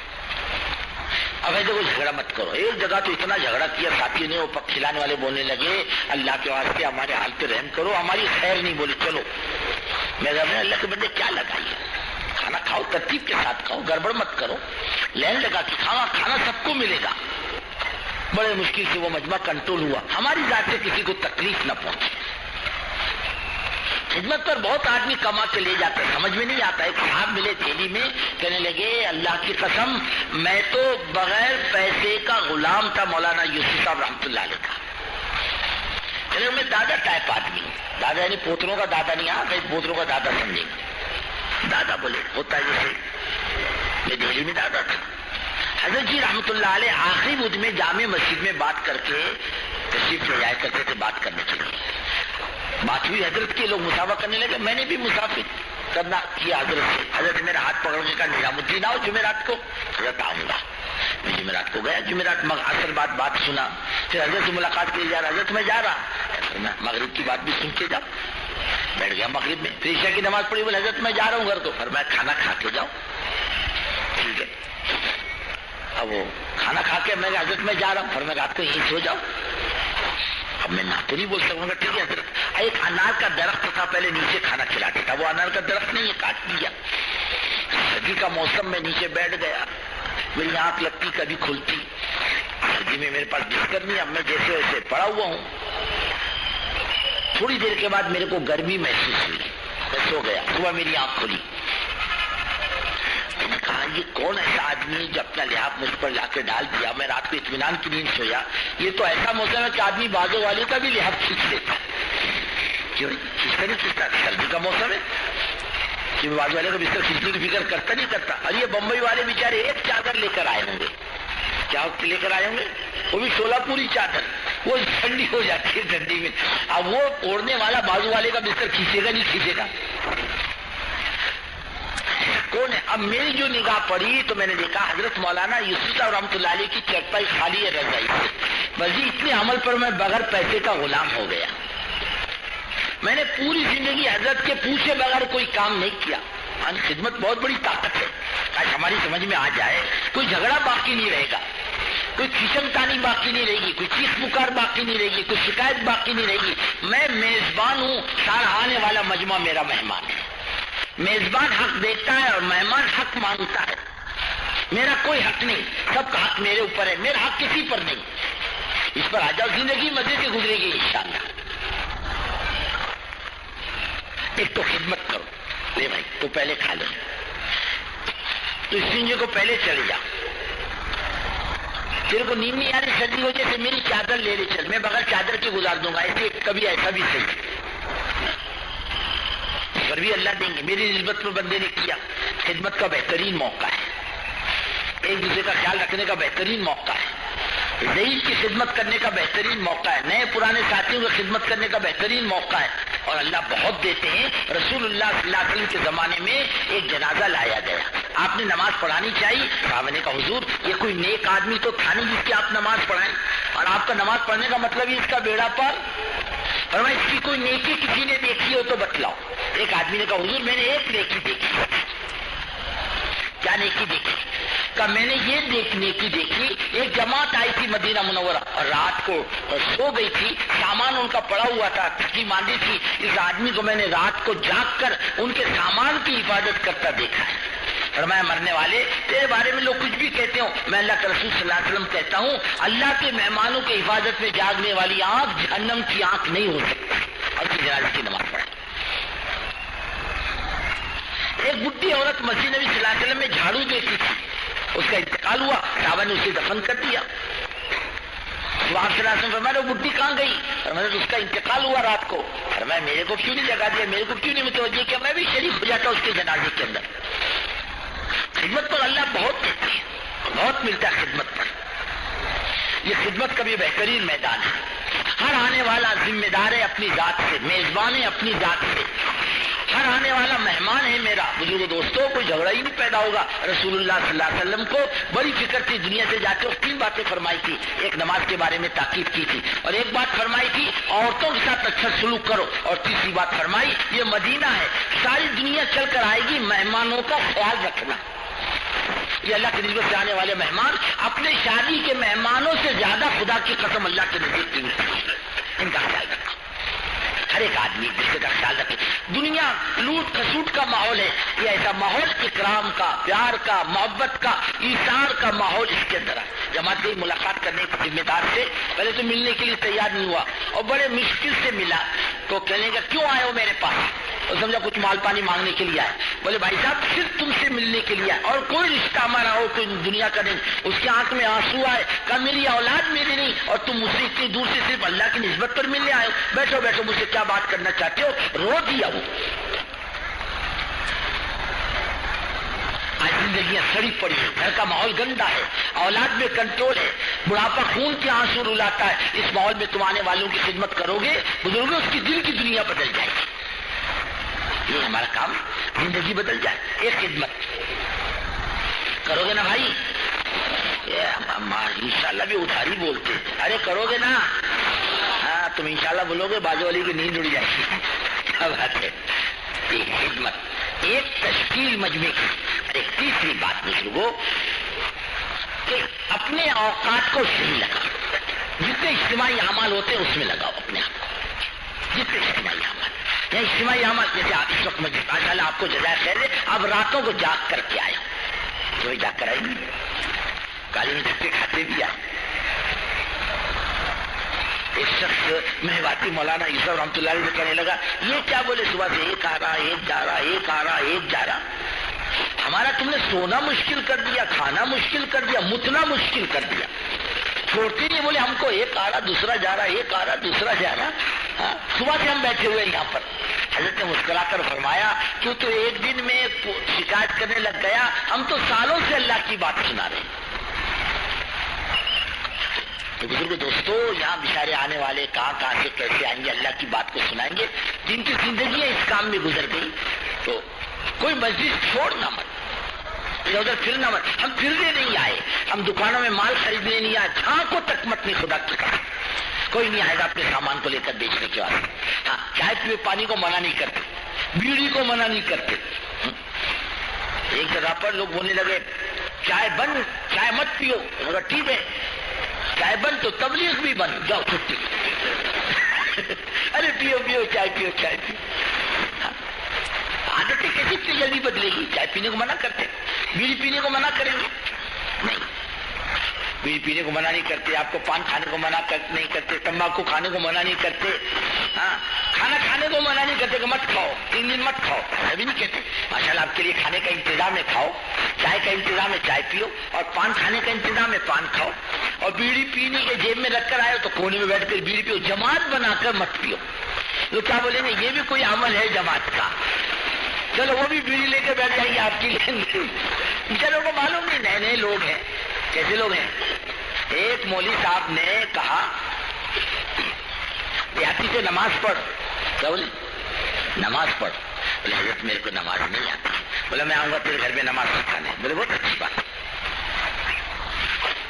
اب ایسے کوئی جھگڑا مت کرو. ایک جگہ تو اتنا جھگڑا کیا ساتھی نے، وہ پک کھلانے والے بولنے لگے اللہ کے واسطے ہمارے حال پہ رحم کرو، ہماری خیر نہیں بولی. چلو میں اللہ کے بندے کیا لگائیے، کھانا کھاؤ ترتیب کے ساتھ کھاؤ، گڑبڑ مت کرو. لین لگا کہ کھانا سب کو ملے گا. بڑے مشکل سے وہ مجمع کنٹرول ہوا، ہماری ذات سے کسی کو تکلیف نہ پہنچے. خدمت پر بہت آدمی کما کے لے جاتا ہے، سمجھ میں نہیں آتا. ایک صاحب ملے دہلی میں، کہنے لگے اللہ کی قسم میں تو بغیر پیسے کا غلام تھا مولانا یوسف صاحب رحمۃ اللہ علیہ کا. کہنے میں دادا ٹائپ آدمی ہوں. دادا یعنی پوتروں کا دادا نہیں، کہیں پوتروں کا دادا سمجھیں گے. دادا بولے ہوتا ہے جیسے میں دہلی میں دادا تھا. حضرت جی رحمۃ اللہ علیہ آخری بدھ میں جامع مسجد میں بات کر کے تشریف لے جایا کرتے تھے بات کرنے کے لیے. بات ہوئی حضرت کے، لوگ مسافہ کرنے لگے. میں نے بھی مسافر کرنا کیا حضرت سے. حضرت میرا ہاتھ پکڑ کے کہا نظام الدین آؤ جمعرات کو. حضرت آؤں گا. میں جمعرات کو گیا. جمعرات عصر بعد بات سنا. پھر حضرت سے ملاقات کے لیے جا رہا. حضرت میں جا رہا. مغرب کی بات بھی سن کے جاؤ. بیٹھ گیا مغرب میں. پھر عشاء کی نماز پڑھی. بولے حضرت میں جا رہا ہوں گھر کو. پھر میں کھانا کھا کے جاؤ. ٹھیک ہے. اب وہ کھانا کھا کے میں حضرت میں جا رہا ہوں. پھر میں رات کو یہیں سو جاؤ. اب میں نہ تو نہیں بول سکوں گا. ٹھیک ہے حضرت. ایک انار کا درخت تھا پہلے نیچے کھانا کھلاتے تھا. وہ انار کا درخت نہیں ہے کاٹ دیا. سردی کا موسم میں نیچے بیٹھ گیا. میری آنکھ لگتی کبھی کھلتی. سردی میں میرے پاس بستر نہیں. اب میں جیسے ویسے پڑا ہوا ہوں. تھوڑی دیر کے بعد میرے کو گرمی محسوس ہوئی. میں سو گیا. صبح میری آنکھ کھلی. میں نے کہا یہ کون ایسا آدمی جو اپنا لحاظ مجھ پر لا کے ڈال دیا. میں رات کو اطمینان کی نیند سویا. یہ تو ایسا موسم ہے کہ آدمی بازو والے کا بھی لحاظ کھینچ لیتا ہے. کیوں کھینچتا نہیں کھینچتا؟ سردی کا موسم ہے کہ بازو والے کا بستر کھینچنے کی فکر کرتا نہیں کرتا. اور یہ بمبئی والے بیچارے ایک چادر لے کر آئے ہوں گے. کیا لے کر آئے ہوں گے؟ وہ بھی شولہ پوری چادر. وہ ٹھنڈی ہو جاتی ہے ٹھنڈی میں. اب وہ اوڑھنے والا بازو والے کا بستر کھینچے گا نہیں کھینچے گا؟ کون ہے؟ اب میری جو نگاہ پڑی تو میں نے دیکھا حضرت مولانا یوسف صاحب رحمۃ اللہ علیہ کی چرپائی خالی ہے رضائی سے. بس اتنے عمل پر میں بغیر پیسے کا غلام ہو گیا. میں نے پوری زندگی حضرت کے پوچھے بغیر کوئی کام نہیں کیا. خدمت بہت بڑی طاقت ہے. آج ہماری سمجھ میں آ جائے کوئی جھگڑا باقی نہیں رہے گا. کوئی کھچم تانی باقی نہیں رہے گی. کوئی چیخ پکار باقی نہیں رہے گی. کوئی شکایت باقی نہیں رہے گی. میں میزبان ہوں. سارا آنے والا مجمع میرا مہمان ہے. میزبان حق دیتا ہے اور مہمان حق مانگتا ہے. میرا کوئی حق نہیں. سب کا حق میرے اوپر ہے. میرا حق کسی پر نہیں. اس پر آ جاؤ. زندگی مزے سے گزرے گی انشاءاللہ. ایک تو خدمت کرو. لے بھائی تو پہلے کھا لے. تو اس سنجے کو پہلے چلے جا. تیرے کو نیند نہیں آ رہی سردی وجہ سے میری چادر لے لے چل. میں بغیر چادر کے گزار دوں گا. ایسے کبھی ایسا بھی صحیح پر بھی اللہ دیں گے. میری نسبت میں بندے نے کیا. خدمت کا بہترین موقع ہے. ایک دوسرے کا خیال رکھنے کا بہترین موقع ہے. ضعیف کی خدمت کرنے کا بہترین موقع ہے. نئے پرانے ساتھیوں کی خدمت کرنے کا بہترین موقع ہے. اور اللہ بہت دیتے ہیں. رسول اللہ صلی اللہ علیہ وسلم کے زمانے میں ایک جنازہ لایا گیا. آپ نے نماز پڑھانی چاہیے. صحابہ نے کہا حضور یہ کوئی نیک آدمی تو تھا نہیں جس کی آپ نماز پڑھائیں. اور آپ کا نماز پڑھنے کا مطلب ہی اس کا بیڑا پار. اور میں اس کی کوئی نیکی کسی نے دیکھی ہو تو بتلاؤ. ایک آدمی نے کہا حضور میں نے ایک نیکی دیکھی. کیا نیکی دیکھی؟ کہا میں نے یہ نیکی دیکھی. ایک جماعت آئی تھی مدینہ منورہ اور رات کو سو گئی تھی. سامان ان کا پڑا ہوا تھا. تھکی ماندی تھی. اس آدمی کو میں نے رات کو جاگ کر ان کے سامان کی حفاظت کرتا دیکھا ہے. فرمایا مرنے والے تیرے بارے میں لوگ کچھ بھی کہتے ہوں. میں اللہ کے رسول صلی اللہ علیہ وسلم کہتا ہوں اللہ کے مہمانوں کی حفاظت میں جاگنے والی آنکھ جہنم کی آنکھ نہیں ہو سکتی. اور کی جنازے کی نماز پڑھے. ایک بڈھی عورت مسجد نبی صلی اللہ علیہ وسلم میں جھاڑو دیتی تھی. اس کا انتقال ہوا. صحابہ نے اسے دفن کر دیا. وہاں صلی اللہ علیہ وسلم فرمایا وہ بڈھی کہاں گئی؟ فرمایا اس کا انتقال ہوا رات کو. فرمایا میرے کو کیوں نہیں جگا دیا؟ میرے کو کیوں نہیں متوجہ کیا؟ میں بھی شریک ہو جاتا اس کے جنازے کے اندر. خدمت پر اللہ بہت دیتے ہیں. بہت ملتا ہے خدمت پر. یہ خدمت کا بھی بہترین میدان ہے. ہر آنے والا ذمہ دار ہے اپنی ذات سے. میزبان ہے اپنی ذات سے. ہر آنے والا مہمان ہے میرا. بزرگ دوستوں کوئی جھگڑا ہی نہیں پیدا ہوگا. رسول اللہ صلی اللہ علیہ وسلم کو بڑی فکر تھی. دنیا سے جاتے اور 3 باتیں فرمائی تھی. ایک نماز کے بارے میں تاکید کی تھی اور ایک بات فرمائی تھی عورتوں کے ساتھ اچھا سلوک کرو. اور تیسری بات فرمائی یہ مدینہ ہے ساری دنیا چل کر آئے گی مہمانوں کا خیال رکھنا. یہ اللہ کی نسبت سے آنے والے مہمان اپنے شادی کے مہمانوں سے زیادہ خدا کی قسم اللہ کے نزدیک کی ان کا خیال رکھنا. ہر ایک آدمی رشتے کا خیال رکھے. دنیا لوٹ کھسوٹ کا ماحول ہے. یہ ایسا ماحول اکرام کا, پیار کا, محبت کا, ایثار کا ماحول اس کے اندر ہے. جماعت گئی ملاقات کرنے کے ذمہ دار سے. پہلے تو ملنے کے لیے تیار نہیں ہوا اور بڑے مشکل سے ملا. تو کہنے کا کیوں آئے ہو میرے پاس؟ اور سمجھا کچھ مال پانی مانگنے کے لیے آئے. بولے بھائی صاحب صرف تم سے ملنے کے لیے آئے اور کوئی رشتہ ہمارا ہو کوئی دنیا کا نہیں. اس کی آنکھ میں آنسو آئے. کہا میری اولاد میری نہیں اور تم مجھ سے اتنی دور سے صرف اللہ کی نسبت پر ملنے آئے ہو. بیٹھو بیٹھو مجھ سے کیا بات کرنا چاہتے ہو؟ رو دیا وہ. آج زندگیاں سڑی پڑی ہے، گھر کا ماحول گندا ہے، اولاد میں کنٹرول ہے، بڑھاپا خون کے آنسو رلاتا ہے. اس ماحول میں تم آنے والوں کی خدمت کرو گے، بزرگوں، اس کی دل کی دنیا بدل جائے گی. یہ ہمارا کام، زندگی بدل جائے. ایک خدمت کرو گے نا بھائی؟ انشاءاللہ بھی ادھاری بولتے، ارے کرو گے نا؟ ہاں تم انشاءاللہ بولو گے، بازو والی کی نیند اڑ جائے گی. کیا بات ہے؟ ایک خدمت، ایک تشکیل مجمع کی. ایک تیسری بات بزرگوں کہ اپنے اوقات کو صحیح لگاؤ. جتنے اجتماعی اعمال ہوتے ہیں اس میں لگاؤ اپنے آپ کو. جتنے اجتماعی اعمال یا اجتماعی اعمال، جیسے آپ اس وقت مجھے ماشاءاللہ آپ کو جزائے خیر ہے، اب راتوں کو جاگ کر کے آئے، جو جاگ کر آئے کالی میں دھکے کھاتے بھی آئے. ایک شخص مہواتی مولانا یوسف رحمۃ اللہ علیہ سے کہنے لگا، یہ کیا بولے صبح سے ایک آ رہا ایک جا رہا، ایک آ رہا ایک جا رہا. ہمارا تم نے سونا مشکل کر دیا، کھانا مشکل کر دیا، متنا مشکل کر دیا. چھوڑتے نہیں، بولے ہم کو ایک آ رہا دوسرا جا رہا، ایک آ رہا دوسرا جا رہا. ہاں صبح سے ہم بیٹھے ہوئے یہاں پر. حضرت نے مسکرا کر فرمایا، کیوں تو ایک دن میں شکایت کرنے لگ گیا، ہم تو سالوں سے اللہ کی بات سنا رہے ہیں. تو بزرگ دوستو، یہاں بیچارے آنے والے کہاں سے کیسے آئیں گے، اللہ کی بات کو سنائیں گے. جن کی زندگیاں اس کام میں گزر گئی، تو کوئی مسجد چھوڑنا مت، ادھر ادھر پھرنا مت. ہم پھرنے نہیں آئے، ہم دکانوں میں مال خریدنے نہیں آئے، جھانکو تک مت نہیں خدا کی قسم. کوئی نہیں آئے گا اپنے سامان کو لے کر بیچنے کے واسطے. ہاں چائے پیے پانی کو منع نہیں کرتے، بیڑی کو منع نہیں کرتے. ایک جگہ پر لوگ بولنے لگے چائے بند، چائے مت پیو. مگر ٹھیک ہے، چائے بند تو تبلیغ بھی بند، جاؤ چھٹی. ارے پیو پیو چائے پیو چائے پیو. عادتیں کیسے اتنی جلدی بدلے گی؟ چائے پینے کو منع کرتے، بیڑی پینے کو منع کریں گے؟ نہیں، بیڑی پینے کو منع نہیں کرتے، آپ کو پان کھانے کو منع نہیں کرتے، تمباکو کھانے کو منع نہیں کرتے. ہاں کھانا کھانے کو منع نہیں کرتے کہ مت کھاؤ، 3 دن مت کھاؤ، ابھی نہیں کہتے. ماشاءاللہ آپ کے لیے کھانے کا انتظام ہے، کھاؤ. چائے کا انتظام ہے، چائے پیو. اور پان کھانے کا انتظام ہے، پان کھاؤ. اور بیڑی پینے کے جیب میں رکھ کر آئے تو کونے میں بیٹھ کر بیڑی پیو. جماعت بنا کر مت پیو. لوگ کیا بولیں گے، یہ بھی کوئی عمل ہے جماعت کا. چلو وہ بھی بیڑی لے کے بیٹھ جائیں گے آپ کی لین. چلو کو معلوم نہیں، نئے نئے لوگ ہیں. کیسے لوگ ہیں؟ ایک مولوی صاحب نے کہا دیہاتی سے نماز پڑھ. کیا بولے؟ نماز پڑھ. بولے حضرت میرے کو نماز نہیں آتی. بولا میں آؤں گا تیرے گھر میں نماز سکھانے. بولے بہت اچھی بات.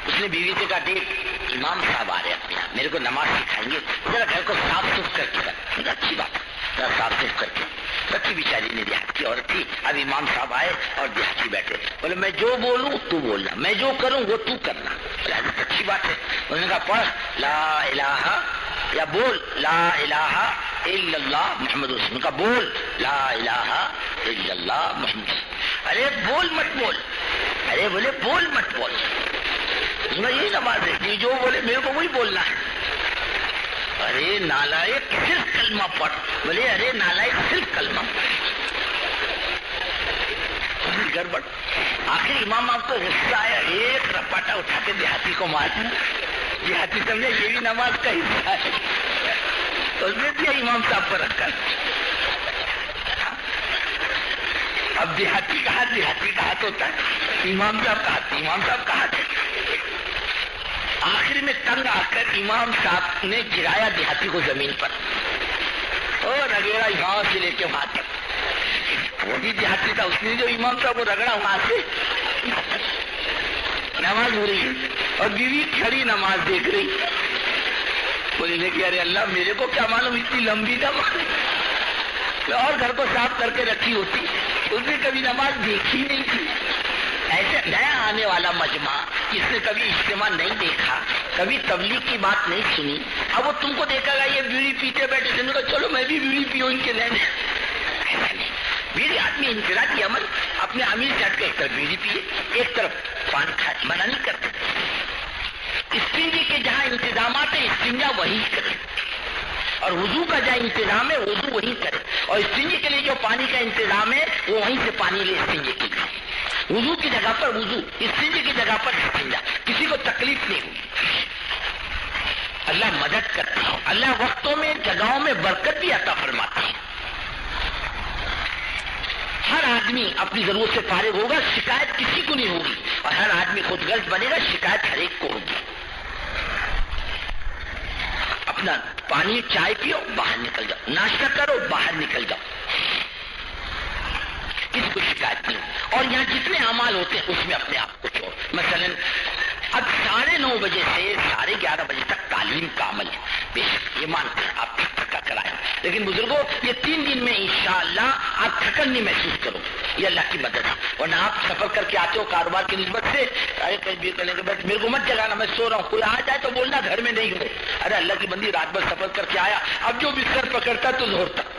اس نے بیوی سے کہا دیکھ امام صاحب آ رہے اپنے یہاں، میرے کو نماز سکھائیں گے، ذرا گھر کو صاف ستھرا کر کے کر. اچھی بات، ذرا صاف ستھرا کر کے. بچی بیچاری نے دیہات کی عورت تھی. اب امام صاحب آئے اور دیہاتی بیٹھے. بولے میں جو بولوں تو بولنا، میں جو کروں وہ تو کرنا. بولے اچھی بات ہے. انہوں نے کہا پڑھ لا الہ، یا بول لا الہ الا اللہ محمد رسول اللہ. کا بول لا الہ الا اللہ محمد. ارے بول مت بول. ارے بولے بول مت بول. یہی نماز ہے، جو بولے میرے کو وہی بولنا ہے. ارے نالائق صرف کلمہ پڑھ. بولے ارے نالائق صرف کلمہ. گڑبڑ. آخر امام آپ کو غصہ آیا، ایک رپاٹا اٹھا کے دیہاتی کو مارا. دیہاتی سمجھے یہ بھی نماز کا حصہ ہے، اس نے دیا امام صاحب پر رکھ کر. اب دیہاتی کا ہاتھ ہوتا ہے، امام صاحب کا ہاتھ، امام صاحب کا ہاتھ ہے. آخر میں تنگ آ کر امام صاحب نے گرایا دیہاتی کو زمین پر اور رگڑا یہاں سے لے کے وہاں تک. وہ بھی دیہاتی تھا، اس نے جو امام صاحب کو رگڑا وہاں سے. نماز ہو رہی ہے اور بیوی کھڑی نماز دیکھ رہی. بولے لے ارے اللہ میرے کو کیا معلوم اتنی لمبی نماز، اور گھر کو صاف کر کے رکھی ہوتی. اس نے کبھی نماز دیکھی نہیں تھی. ایسے نیا آنے والا مجمع جس نے کبھی اجتماع نہیں دیکھا، کبھی تبلیغ کی بات نہیں سنی، اب وہ تم کو دیکھا گا یہ بیڑی پیتے بیٹھے تھے، کہا چلو میں بھی بیڑی پیوں ان کے لینے. ایسا نہیں. بیڑی آدمی انفرادی عمل اپنے امیر سے ہٹ کے ایک طرف بیڑی پیے، ایک طرف پان کھائے، منع نہیں کرتے. استنجے کے جہاں انتظامات ہیں استنجا وہی کرے، اور وضو کا جہاں انتظام ہے وضو وہی کرے، اور استنجے کے لیے جو پانی کا انتظام ہے وہ وہیں سے پانی لے استنجے کے لیے. وضو کی جگہ پر وضو، استنجے کی جگہ پر استنجا. کسی کو تکلیف نہیں ہوگی. اللہ مدد کرتا ہے، اللہ وقتوں میں جگہوں میں برکت بھی عطا فرماتا ہے. ہر آدمی اپنی ضرورت سے فارغ ہوگا شکایت کسی کو نہیں ہوگی، اور ہر آدمی خود غرض بنے گا شکایت ہر ایک کو ہوگی۔ اپنا پانی چائے پیو باہر نکل جاؤ، ناشتہ کرو باہر نکل جاؤ، کسی کو شکایت نہیں۔ اور یہاں جتنے اعمال ہوتے ہیں اس میں اپنے آپ کو چھوڑ، مثلا اب 9:30 بجے سے 11:30 بجے تک تعلیم کا عمل ہے، بے شک یہ مانتے ہیں آپ تھکا کرائیں، لیکن بزرگوں یہ 3 دن میں انشاءاللہ آپ تھکن نہیں محسوس کرو، یہ اللہ کی مدد ہے۔ ورنہ آپ سفر کر کے آتے ہو کاروبار کی نسبت سے، ارے کہیں بھی کرنے کے بعد میرے کو مت جگانا میں سو رہا ہوں، کوئی آ جائے تو بولنا گھر میں نہیں ہو، ارے اللہ کی بندی رات بھر سفر کر کے آیا، اب جو بستر پکڑتا تو زہر تک